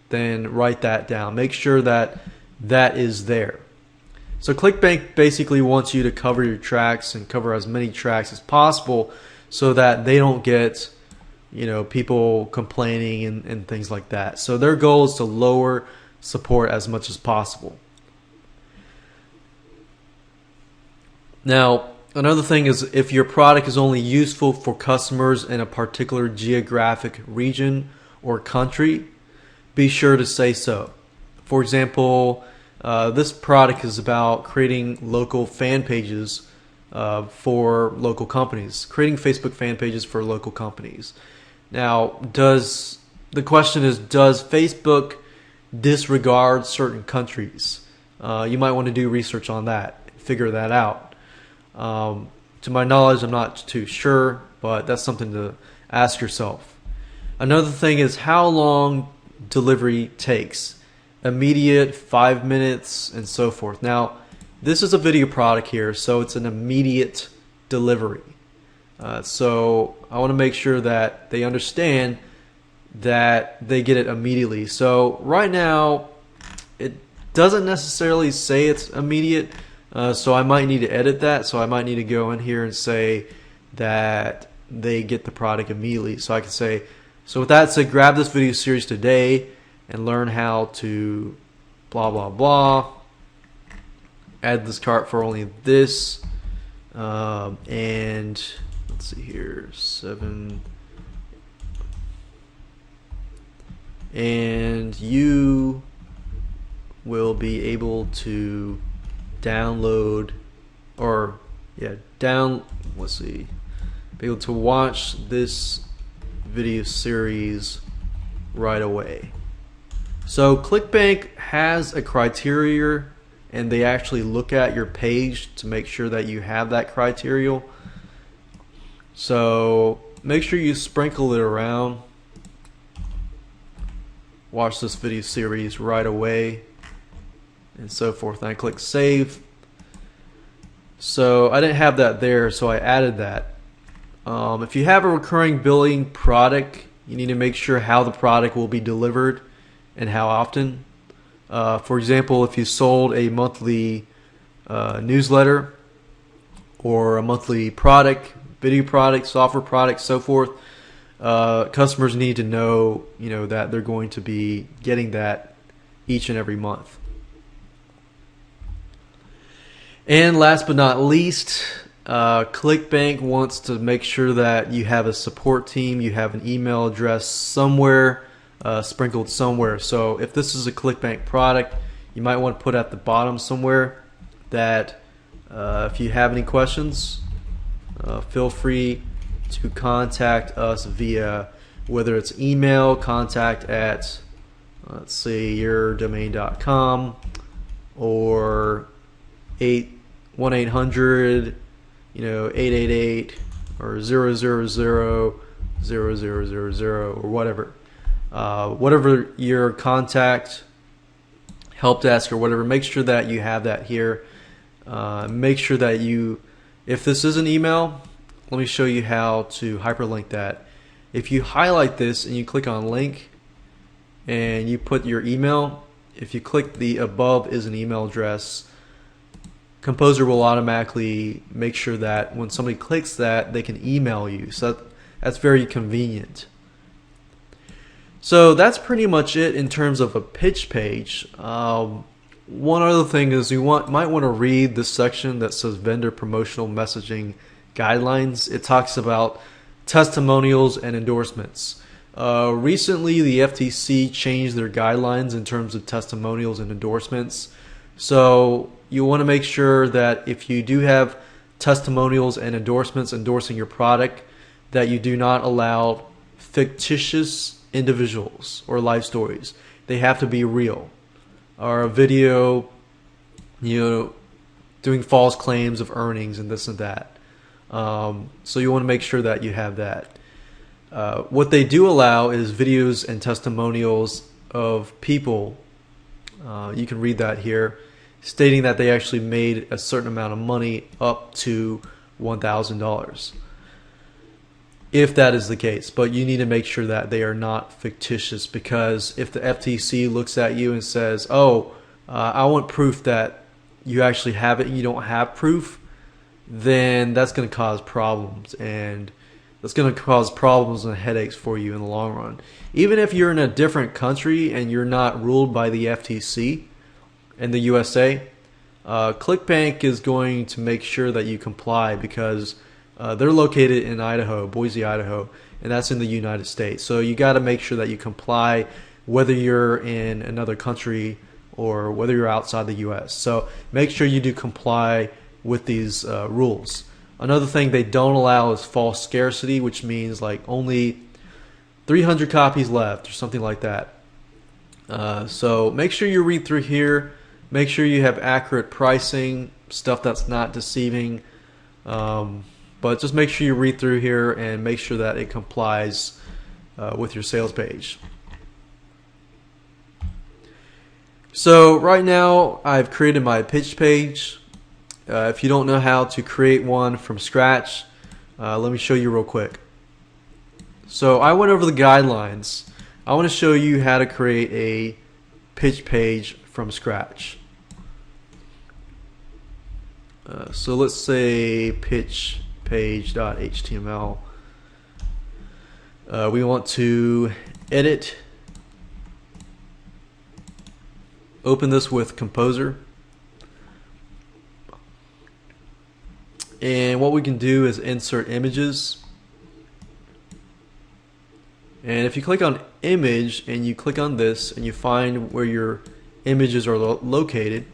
then write that down. Make sure that that is there. So ClickBank basically wants you to cover your tracks and cover as many tracks as possible so that they don't get people complaining and things like that. So their goal is to lower support as much as possible. Now, another thing is if your product is only useful for customers in a particular geographic region or country, be sure to say so. For example, this product is about creating local fan pages for local companies, creating Facebook fan pages for local companies. Now, the question is, does Facebook disregard certain countries? You might want to do research on that. figure that out. To my knowledge, I'm not too sure, but that's something to ask yourself. Another thing is how long delivery takes. Immediate, 5 minutes, and so forth. Now, this is a video product here, so it's an immediate delivery. So I want to make sure that they understand that they get it immediately. So right now, it doesn't necessarily say it's immediate, so I might need to edit that. So I might need to go in here and say that they get the product immediately. So I can say, so with that said, grab this video series today and learn how to blah blah blah. Add this cart for only this, and let's see here, 7. And you will be able to download, or let's see, be able to watch this video series right away. So ClickBank has a criteria, and they actually look at your page to make sure that you have that criteria. So make sure you sprinkle it around. Watch this video series right away, and so forth. And I click save. So I didn't have that there, so I added that. If you have a recurring billing product, you need to make sure how the product will be delivered and how often. For example, if you sold a monthly newsletter or a monthly product, video product, software product, so forth, customers need to know, that they're going to be getting that each and every month. And last but not least, ClickBank wants to make sure that you have a support team, you have an email address somewhere, sprinkled somewhere. So if this is a ClickBank product, you might want to put at the bottom somewhere that if you have any questions, feel free to contact us via, whether it's email, contact at, let's see, yourdomain.com, or 1-800 888 or 000 or whatever. Whatever your contact help desk or whatever, make sure that you have that here. Make sure that if this is an email, let me show you how to hyperlink that. If you highlight this and you click on link and you put your email, if you click the above is an email address, Composer will automatically make sure that when somebody clicks that, they can email you. So that's very convenient. So that's pretty much it in terms of a pitch page. One other thing is you might want to read this section that says vendor promotional messaging guidelines. It talks about testimonials and endorsements. Recently, the FTC changed their guidelines in terms of testimonials and endorsements. So you want to make sure that if you do have testimonials and endorsements endorsing your product, that you do not allow fictitious individuals or life stories. They have to be real. Or a video, doing false claims of earnings and this and that. So you want to make sure that you have that. What they do allow is videos and testimonials of people. You can read that here, stating that they actually made a certain amount of money up to $1,000. If that is the case, but you need to make sure that they are not fictitious, because if the FTC looks at you and says, oh, I want proof that you actually have it and you don't have proof, then that's going to cause problems, and that's going to cause problems and headaches for you in the long run. Even if you're in a different country and you're not ruled by the FTC in the USA, ClickBank is going to make sure that you comply, because they're located in Idaho, Boise, Idaho, and that's in the United States. So you got to make sure that you comply whether you're in another country or whether you're outside the US. So make sure you do comply with these rules. Another thing they don't allow is false scarcity, which means like only 300 copies left or something like that. So make sure you read through here. Make sure you have accurate pricing stuff that's not deceiving. But just make sure you read through here and make sure that it complies with your sales page. So right now I've created my pitch page. If you don't know how to create one from scratch, let me show you real quick. So I went over the guidelines. I want to show you how to create a pitch page from scratch. So let's say pitch page.html. We want to edit. Open this with Composer. And what we can do is insert images. And if you click on image and you click on this and you find where your images are located,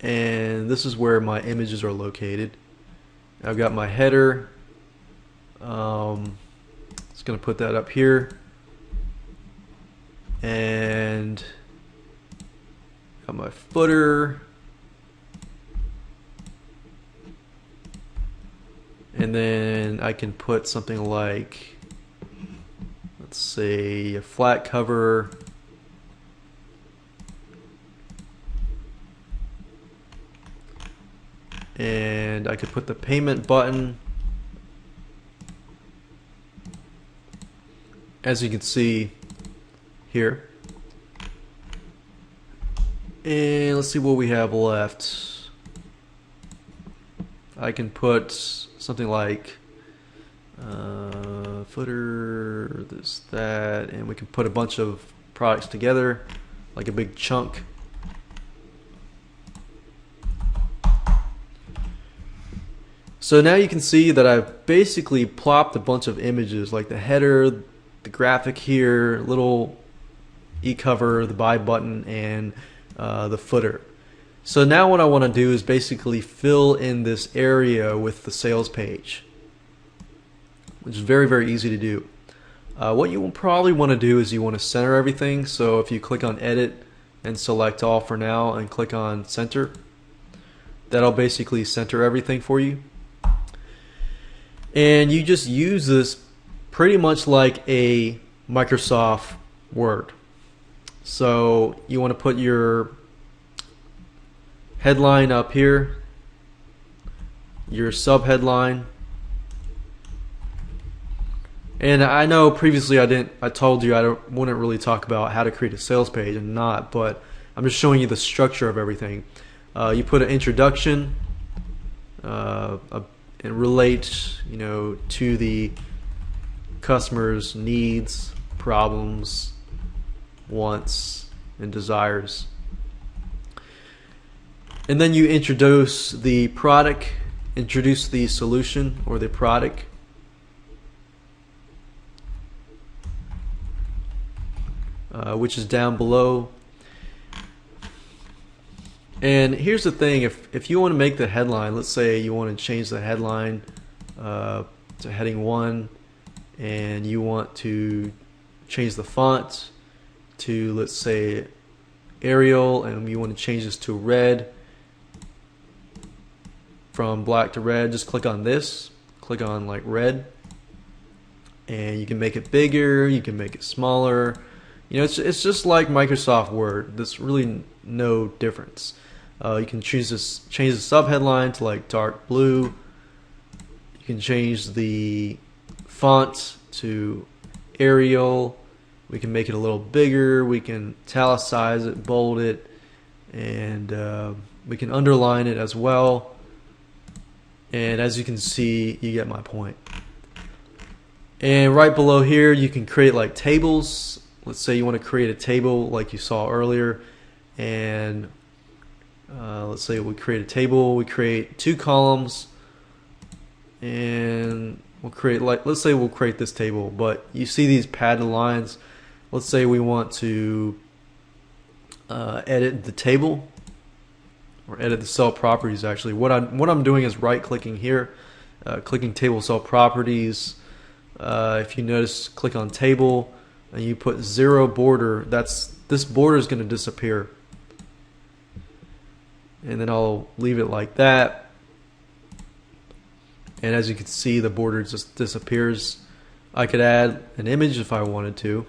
and this is where my images are located. I've got my header. Just going to put that up here, and got my footer, and then I can put something like, let's say, a flat cover. And I could put the payment button. As you can see here. And let's see what we have left. I can put something like footer, this, that, and we can put a bunch of products together, like a big chunk. So now you can see that I've basically plopped a bunch of images, like the header, the graphic here, little e-cover, the buy button, and the footer. So now what I want to do is basically fill in this area with the sales page, which is very, very easy to do. What you will probably want to do is you want to center everything. So if you click on Edit and select All for now and click on Center, that'll basically center everything for you. And you just use this pretty much like a Microsoft Word. So you want to put your headline up here, your sub-headline. And I know previously I told you I wouldn't really talk about how to create a sales page and not, but I'm just showing you the structure of everything. You put an introduction, and relate, to the customer's needs, problems, wants, and desires. And then you introduce the product, introduce the solution or the product. Which is down below. And here's the thing, if you want to make the headline, let's say you want to change the headline to heading 1, and you want to change the font to, let's say, Arial, and you want to change this to red, from black to red, just click on this, click on like red, and you can make it bigger, you can make it smaller. It's just like Microsoft Word. There's really no difference. You can change the subheadline to like dark blue. You can change the font to Arial. We can make it a little bigger. We can italicize it, bold it, and we can underline it as well. And as you can see, you get my point. And right below here, you can create like tables. Let's say you want to create a table like you saw earlier, and let's say we create a table. We create 2 columns, and we'll create let's say we'll create this table. But you see these padded lines. Let's say we want to edit the table, or edit the cell properties. Actually, what I'm doing is right-clicking here, clicking Table Cell Properties. If you notice, click on Table, and you put 0 border. This border is going to disappear. and then I'll leave it like that. And as you can see, the border just disappears. I could add an image if I wanted to.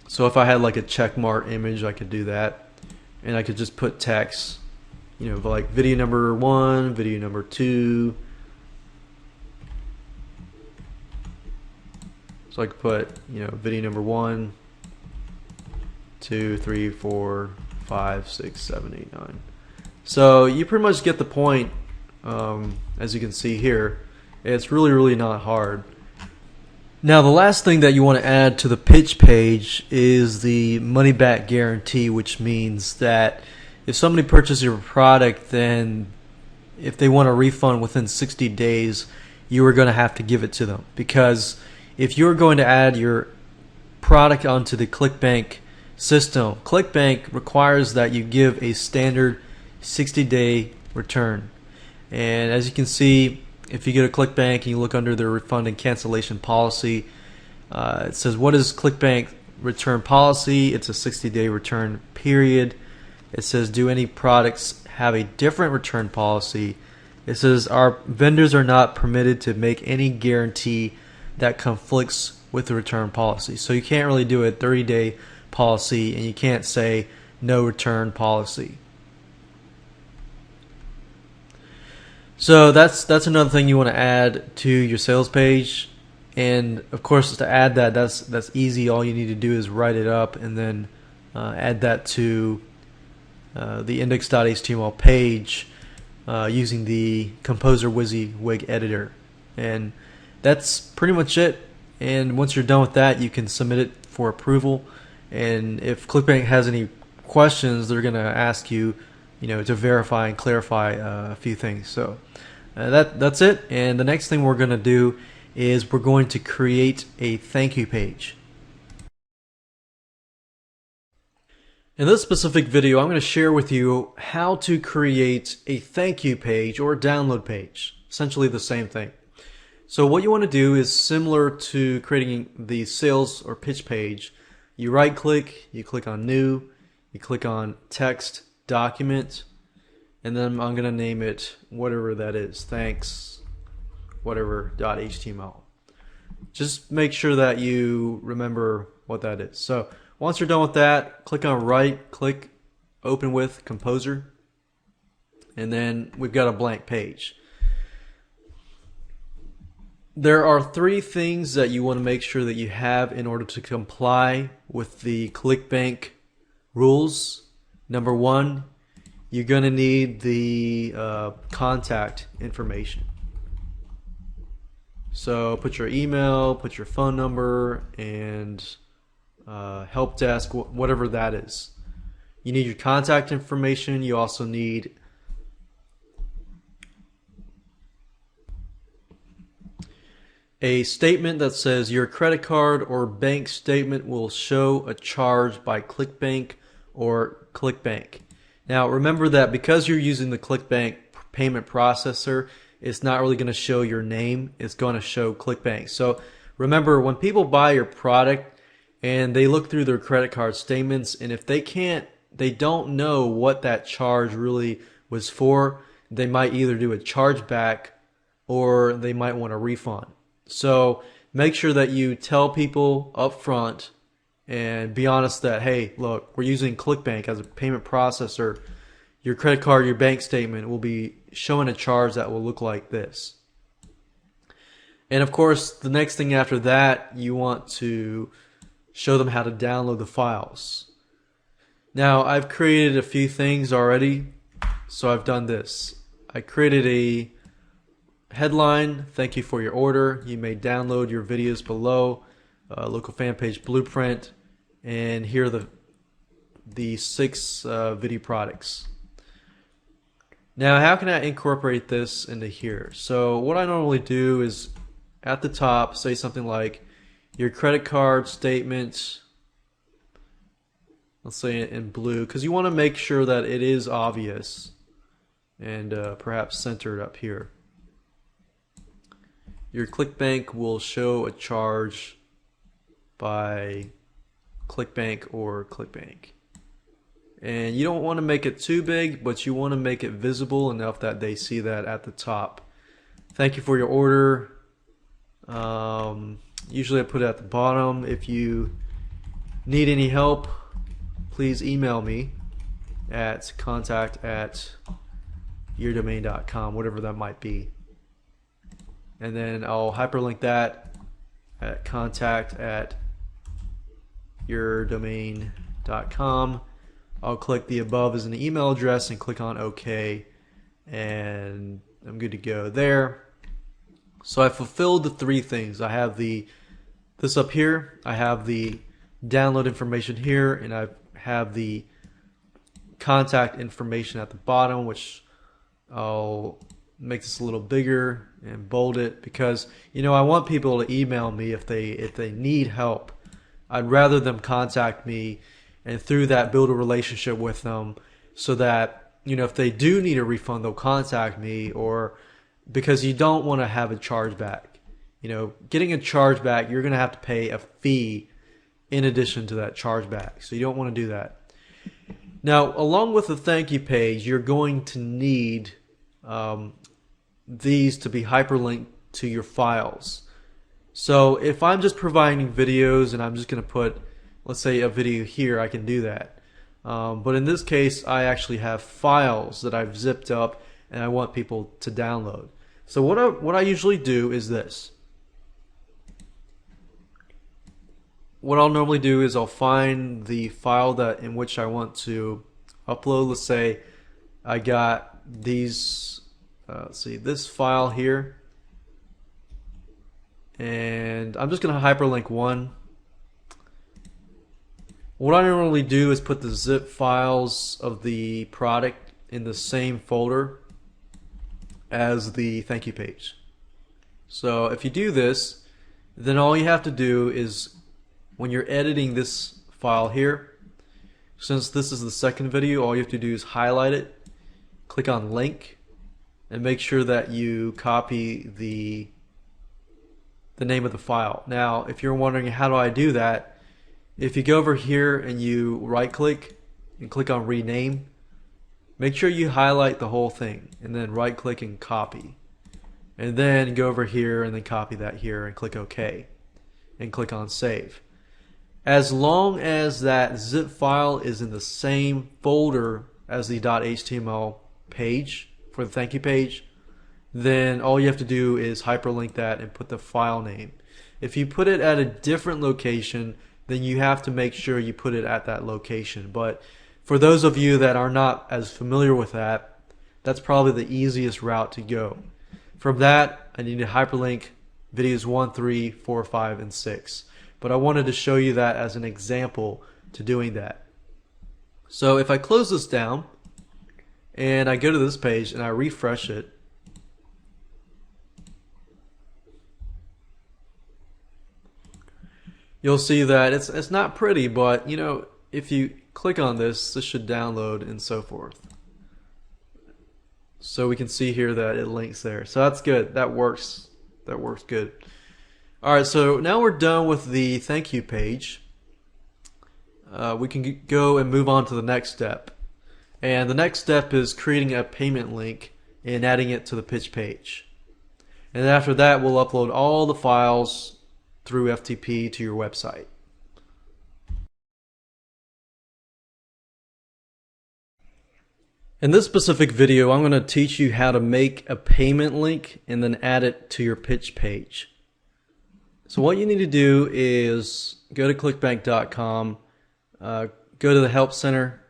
So if I had like a checkmark image, I could do that. And I could just put text, you know, like video number 1, video number 2. So I could put, you know, video number 1, 2, 3, 4, 5, 6, 7, 8, 9. So you pretty much get the point. As you can see here, it's really not hard. Now the last thing that you want to add to the pitch page is the money back guarantee, which means that if somebody purchases your product, then if they want a refund within 60 days, you are going to have to give it to them. Because if you're going to add your product onto the ClickBank system, ClickBank requires that you give a standard 60-day return. And as you can see, if you go to ClickBank and you look under their refund and cancellation policy, it says, what is ClickBank return policy? It's a 60-day return period. It says, do any products have a different return policy? It says, our vendors are not permitted to make any guarantee that conflicts with the return policy. So you can't really do a 30-day policy, and you can't say no return policy. So that's another thing you want to add to your sales page. And of course, to add that, that's easy. All you need to do is write it up and then add that to the index.html page using the Composer WYSIWYG editor. And that's pretty much it. And once you're done with that, you can submit it for approval. And if ClickBank has any questions, they're going to ask you, to verify and clarify a few things. So that's it. And the next thing we're going to do is we're going to create a thank you page. In this specific video, I'm going to share with you how to create a thank you page or a download page. Essentially the same thing. So what you want to do is similar to creating the sales or pitch page. You right click, you click on new, you click on text, document, and then I'm going to name it whatever that is, thanks whatever .html. Just make sure that you remember what that is. So once you're done with that, click on right click, open with Composer, and then we've got a blank page. There are 3 things that you want to make sure that you have in order to comply with the ClickBank rules. Number 1, you're going to need the contact information. So put your email, put your phone number, and help desk, whatever that is. You need your contact information. You also need a statement that says your credit card or bank statement will show a charge by ClickBank or ClickBank. Now remember that because you're using the ClickBank payment processor, it's not really going to show your name, it's going to show ClickBank. So remember, when people buy your product and they look through their credit card statements, and if they don't know what that charge really was for, they might either do a chargeback or they might want a refund. So make sure that you tell people up front and be honest that, hey, look, we're using ClickBank as a payment processor. Your credit card, your bank statement will be showing a charge that will look like this. And of course, the next thing after that, you want to show them how to download the files. Now, I've created a few things already, so I've done this. I created a headline, thank you for your order. You may download your videos below, local fan page blueprint, and here are the 6 video products. Now, how can I incorporate this into here? So what I normally do is at the top say something like your credit card statement, let's say in blue, because you want to make sure that it is obvious, and perhaps centered up here. Your ClickBank will show a charge by ClickBank or ClickBank. And you don't want to make it too big, but you want to make it visible enough that they see that at the top. Thank you for your order. Usually I put it at the bottom. If you need any help, please email me at contact@yourdomain.com, whatever that might be. And then I'll hyperlink that at contact@yourdomain.com. I'll click the above as an email address and click on OK, and I'm good to go there. So I fulfilled the three things. I have this up here, I have the download information here, and I have the contact information at the bottom, which I'll make this a little bigger and bold it, because I want people to email me if they need help. I'd rather them contact me and through that build a relationship with them, so that if they do need a refund, they'll contact me. Or because you don't want to have a chargeback. Getting a chargeback, you're going to have to pay a fee in addition to that chargeback, so you don't want to do that. Now, along with the thank you page, you're going to need these to be hyperlinked to your files. So if I'm just providing videos and I'm just going to put, let's say, a video here, I can do that. But in this case, I actually have files that I've zipped up and I want people to download. So what I usually do is this. What I'll normally do is I'll find the file in which I want to upload. Let's say I got these, let's see, this file here, and I'm just going to hyperlink one. What I normally do is put the zip files of the product in the same folder as the thank you page. So if you do this, then all you have to do is, when you're editing this file here, since this is the second video, all you have to do is highlight it, click on link, and make sure that you copy the name of the file. Now, if you're wondering how do I do that, if you go over here and you right click and click on rename, make sure you highlight the whole thing and then right click and copy, and then go over here and then copy that here and click OK and click on save. As long as that zip file is in the same folder as the .html page for the thank you page, then all you have to do is hyperlink that and put the file name. If you put it at a different location, then you have to make sure you put it at that location. But for those of you that are not as familiar with that, that's probably the easiest route to go. From that, I need to hyperlink videos 1, 3, 4, 5, and 6. But I wanted to show you that as an example to doing that. So if I close this down and I go to this page and I refresh it, you'll see that it's not pretty, but if you click on this, this should download and so forth. So we can see here that it links there. So that's good. That works. That works good. Alright, so now we're done with the thank you page. We can go and move on to the next step. And the next step is creating a payment link and adding it to the pitch page. And after that, we'll upload all the files through FTP to your website. In this specific video, I'm going to teach you how to make a payment link and then add it to your pitch page. So what you need to do is go to clickbank.com, go to the Help Center,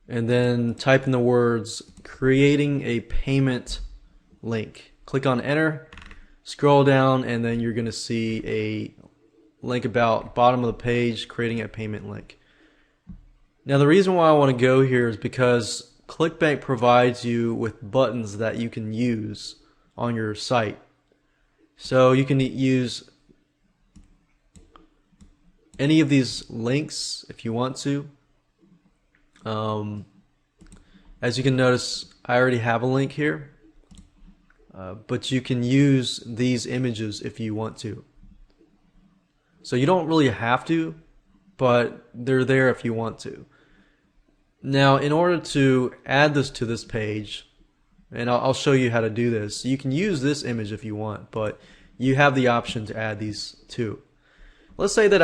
and then type in the words creating a payment link. Click on enter, scroll down, and then you're going to see a link about bottom of the page, creating a payment link. Now the reason why I want to go here is because ClickBank provides you with buttons that you can use on your site. So you can use any of these links if you want to. As you can notice, I already have a link here, but you can use these images if you want to. So you don't really have to, but they're there if you want to. Now, in order to add this to this page, and I'll show you how to do this. You can use this image if you want, but you have the option to add these too. Let's say that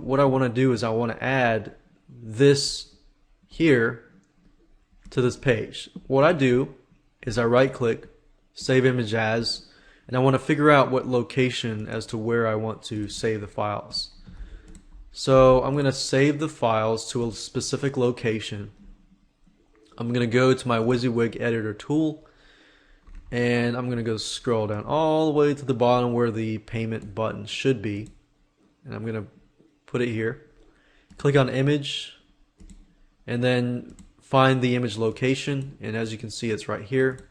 what I want to do is I want to add this here to this page. What I do is I right click, save image as, and I want to figure out what location as to where I want to save the files. So I'm going to save the files to a specific location. I'm going to go to my WYSIWYG editor tool, and I'm going to go scroll down all the way to the bottom where the payment button should be, and I'm going to put it here. Click on image, and then find the image location, and as you can see, it's right here.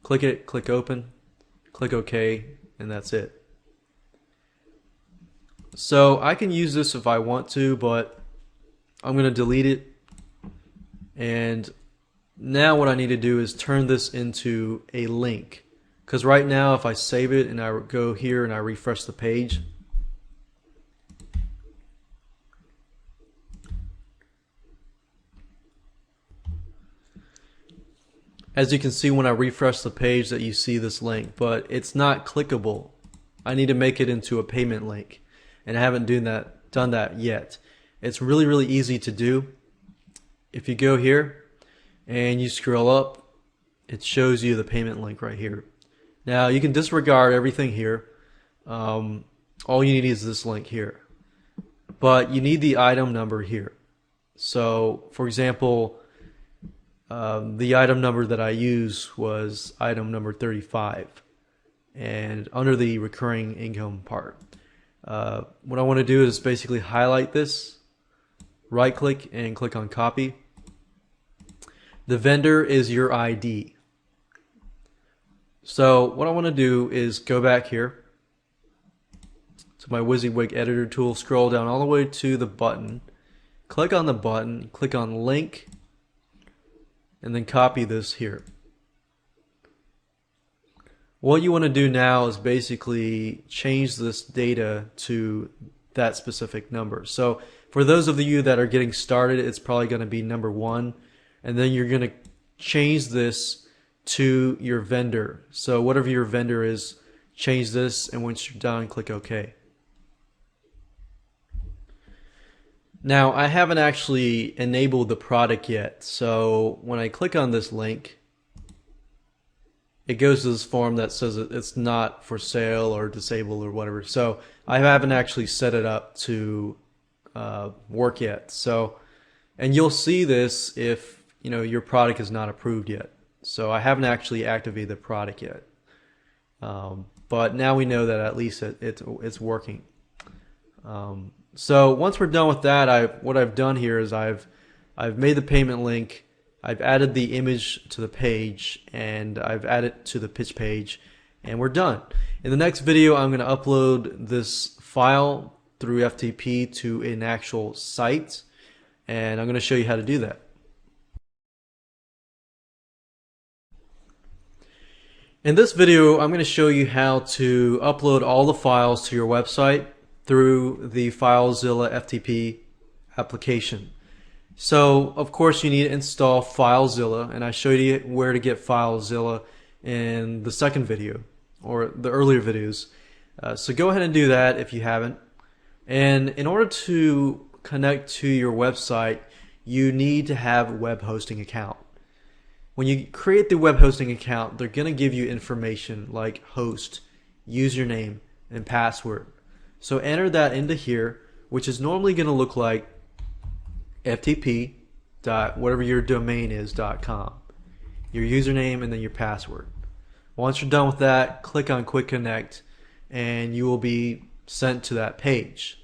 Click it, click open, click OK, and that's it. So I can use this if I want to, but I'm going to delete it. And now what I need to do is turn this into a link, because right now if I save it and I go here and I refresh the page, as you can see when I refresh the page that you see this link, but it's not clickable. I need to make it into a payment link, and I haven't done that yet. It's really easy to do. If you go here and you scroll up, it shows you the payment link right here. Now you can disregard everything here. All you need is this link here, but you need the item number here. So for example, the item number that I used was item number 35, and under the recurring income part, what I want to do is basically highlight this, right click and click on copy. The vendor is your ID. So what I want to do is go back here to my WYSIWYG editor tool, scroll down all the way to the button, click on the button, click on link, and then copy this here. What you want to do now is basically change this data to that specific number. So for those of you that are getting started, it's probably going to be number 1, and then you're going to change this to your vendor. So whatever your vendor is, change this, and once you're done, click OK. Now I haven't actually enabled the product yet, so when I click on this link, it goes to this form that says it's not for sale or disabled or whatever. So I haven't actually set it up to work yet. So, and you'll see this if your product is not approved yet. So I haven't actually activated the product yet, but now we know that at least it's working. So once we're done with that, what I've done here is I've made the payment link, I've added the image to the page, and I've added to the pitch page, and we're done. In the next video, I'm going to upload this file through FTP to an actual site, and I'm going to show you how to do that. In this video, I'm going to show you how to upload all the files to your website through the FileZilla FTP application. So of course you need to install FileZilla, and I showed you where to get FileZilla in the second video or the earlier videos. So go ahead and do that if you haven't. And in order to connect to your website, you need to have a web hosting account. When you create the web hosting account, they're going to give you information like host, username, and password. So enter that into here, which is normally going to look like ftp dot whatever your domain is .com, your username, and then your password. Once you're done with that, click on Quick Connect, and you will be sent to that page.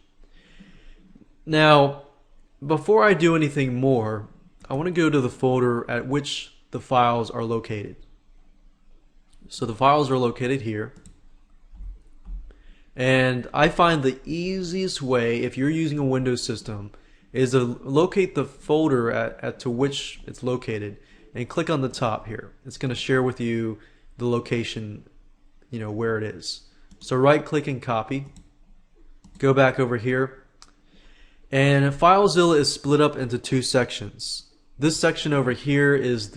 Now, before I do anything more, I want to go to the folder at which the files are located. So the files are located here. And I find the easiest way, if you're using a Windows system, is to locate the folder to which it's located and click on the top here. It's going to share with you the location, where it is. So right click and copy go back over here. And FileZilla is split up into two sections. This section over here is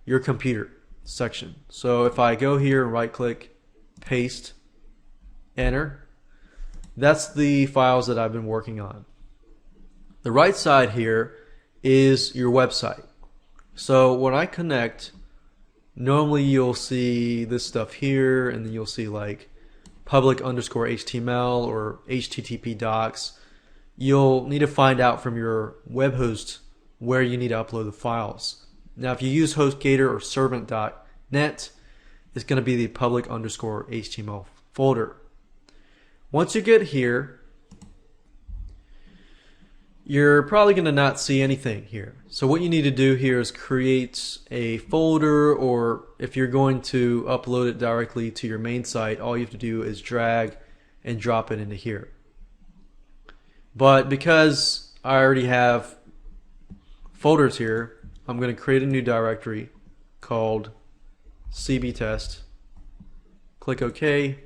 your computer section. So if I go here and right click, paste, enter, that's the files that I've been working on. The right side here is your website. So when I connect, normally you'll see this stuff here, and then you'll see like public_HTML or HTTP docs. You'll need to find out from your web host where you need to upload the files. Now if you use HostGator or servant.net, it's going to be the public_HTML folder. Once you get here, you're probably going to not see anything here. So what you need to do here is create a folder, or if you're going to upload it directly to your main site, all you have to do is drag and drop it into here. But because I already have folders here, I'm going to create a new directory called cbtest. Click OK.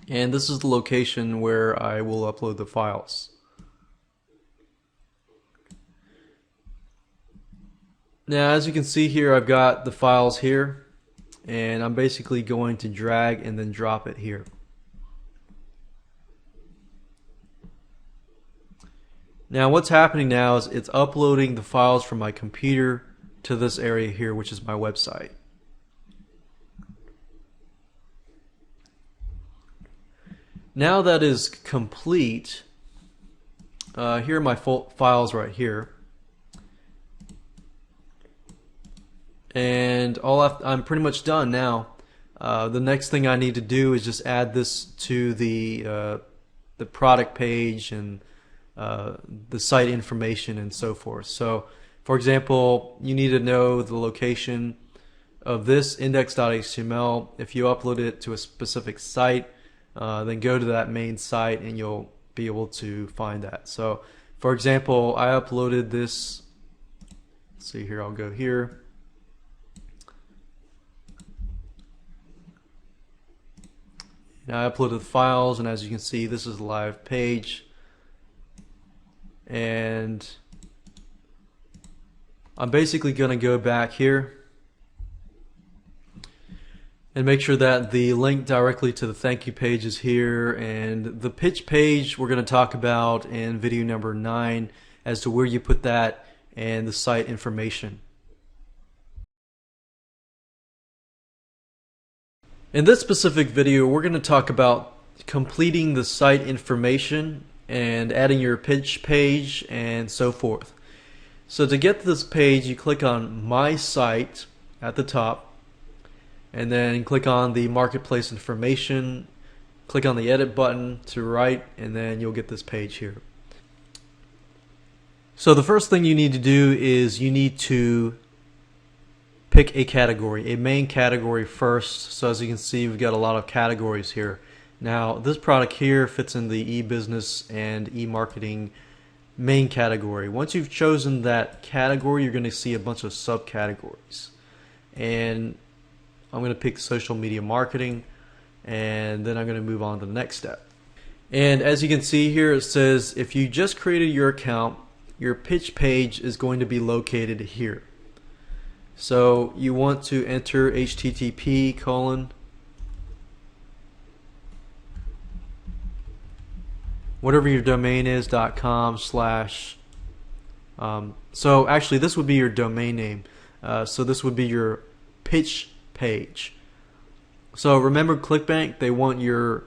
And this is the location where I will upload the files. Now as you can see here, I've got the files here, and I'm basically going to drag and then drop it here. Now what's happening now is it's uploading the files from my computer to this area here, which is my website. Now that is complete, here are my files right here. And I'm pretty much done now. The next thing I need to do is just add this to the product page and the site information and so forth. So for example, you need to know the location of this index.html. If you upload it to a specific site, then go to that main site and you'll be able to find that. So for example, I uploaded this, let's see here, I'll go here. And I uploaded the files, and as you can see, this is a live page. And I'm basically going to go back here and make sure that the link directly to the thank you page is here, and the pitch page we're going to talk about in video number 9 as to where you put that and the site information. In this specific video, we're going to talk about completing the site information and adding your pitch page and so forth. So to get to this page, you click on My Site at the top, and then click on the marketplace information, click on the edit button to right, and then you'll get this page here. So the first thing you need to do is you need to pick a category, a main category first. So as you can see, we've got a lot of categories here. Now this product here fits in the e-business and e-marketing main category. Once you've chosen that category, you're going to see a bunch of subcategories, and I'm going to pick social media marketing, and then I'm going to move on to the next step. And as you can see here, it says if you just created your account, your pitch page is going to be located here. So you want to enter http:// whatever your domain is .com/. So actually this would be your domain name. So this would be your pitch page. So remember, ClickBank, they want your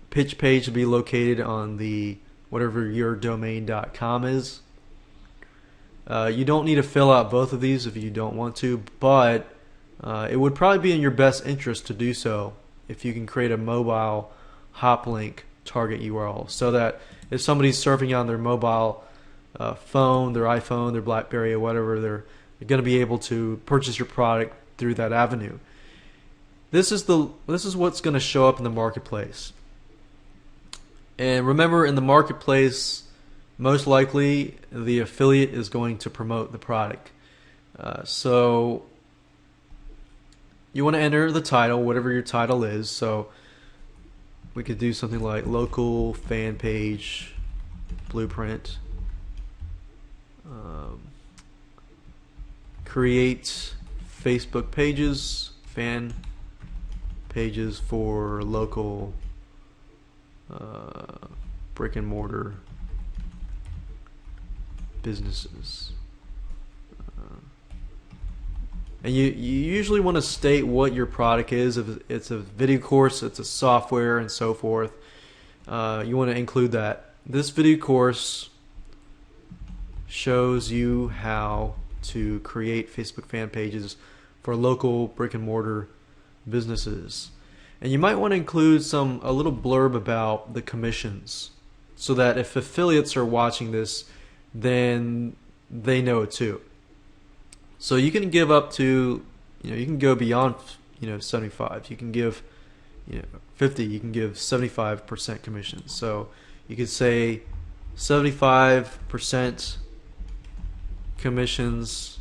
pitch page to be located on the whatever your domain.com is. You don't need to fill out both of these if you don't want to, but it would probably be in your best interest to do so if you can create a mobile hop link target URL, so that if somebody's surfing on their mobile phone, their iPhone, their BlackBerry, or whatever, they're going to be able to purchase your product through that avenue. This is what's going to show up in the marketplace. And remember, in the marketplace, most likely the affiliate is going to promote the product. So you want to enter the title, whatever your title is. So we could do something like local fan page blueprint. Create Facebook pages, fan pages for local brick and mortar businesses. And you usually want to state what your product is. If it's a video course, it's a software, and so forth. You want to include that. This video course shows you how to create Facebook fan pages for local brick and mortar businesses. And you might want to include a little blurb about the commissions, so that if affiliates are watching this, then they know it too. So you can give up to, you can go beyond, 75. You can give, 50. You can give 75% commissions. So you could say 75% commissions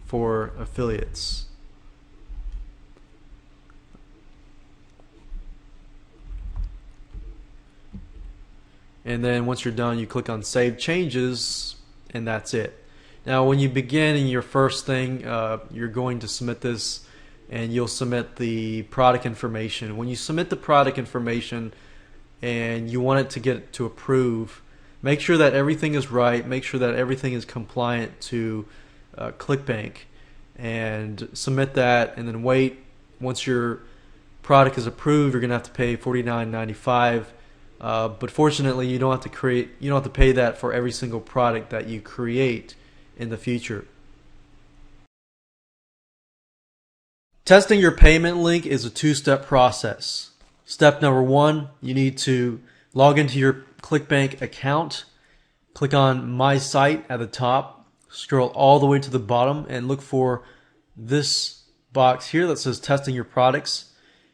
for affiliates. And then once you're done, you click on Save Changes, and that's it. Now when you begin in your first thing, you're going to submit this, and you'll submit the product information. When you submit the product information and you want it to get to approve, make sure that everything is right, make sure that everything is compliant to ClickBank, and submit that, and then wait. Once your product is approved, you're going to have to pay $49.95. But fortunately, you don't have to pay that for every single product that you create in the future. Testing your payment link is a two-step process. Step number one, you need to log into your ClickBank account. Click on My Site at the top. Scroll all the way to the bottom and look for this box here that says Testing Your Products.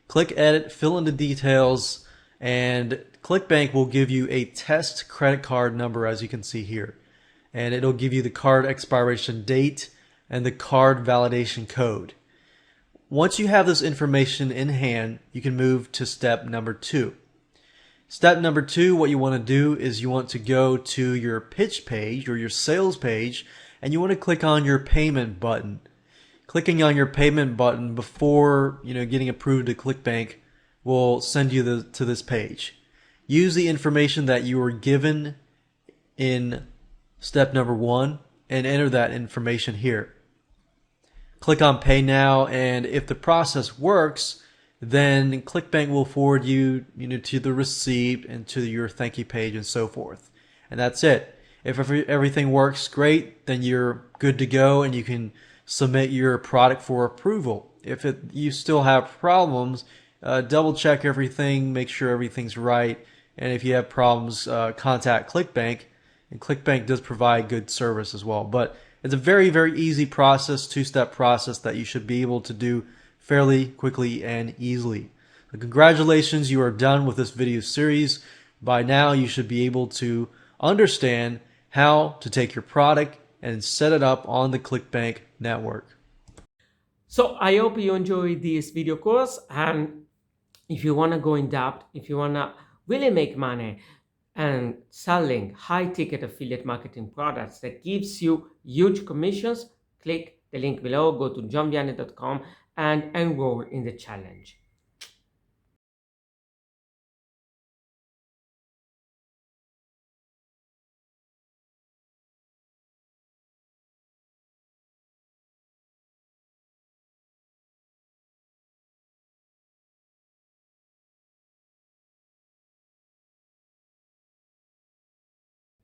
Click Edit, fill in the details, and ClickBank will give you a test credit card number, as you can see here. And it'll give you the card expiration date and the card validation code. Once you have this information in hand, you can move to step number 2. Step number 2, what you want to do is you want to go to your pitch page or your sales page, and you want to click on your payment button. Clicking on your payment button before getting approved to ClickBank will send you to this page. Use the information that you were given in step number 1 and enter that information here. Click on Pay Now, and if the process works, then ClickBank will forward you, to the receipt and to your thank you page and so forth. And that's it. If everything works great, then you're good to go and you can submit your product for approval. If you still have problems, double check everything, make sure everything's right. And if you have problems, contact ClickBank. And ClickBank does provide good service as well. But it's a very, very easy process, two-step process that you should be able to do fairly quickly and easily. So congratulations, you are done with this video series. By now, you should be able to understand how to take your product and set it up on the ClickBank network. So I hope you enjoyed this video course, and if you want to go in depth, if you want to really make money and selling high-ticket affiliate marketing products that gives you huge commissions, click the link below, go to johnvianney.com and enroll in the challenge.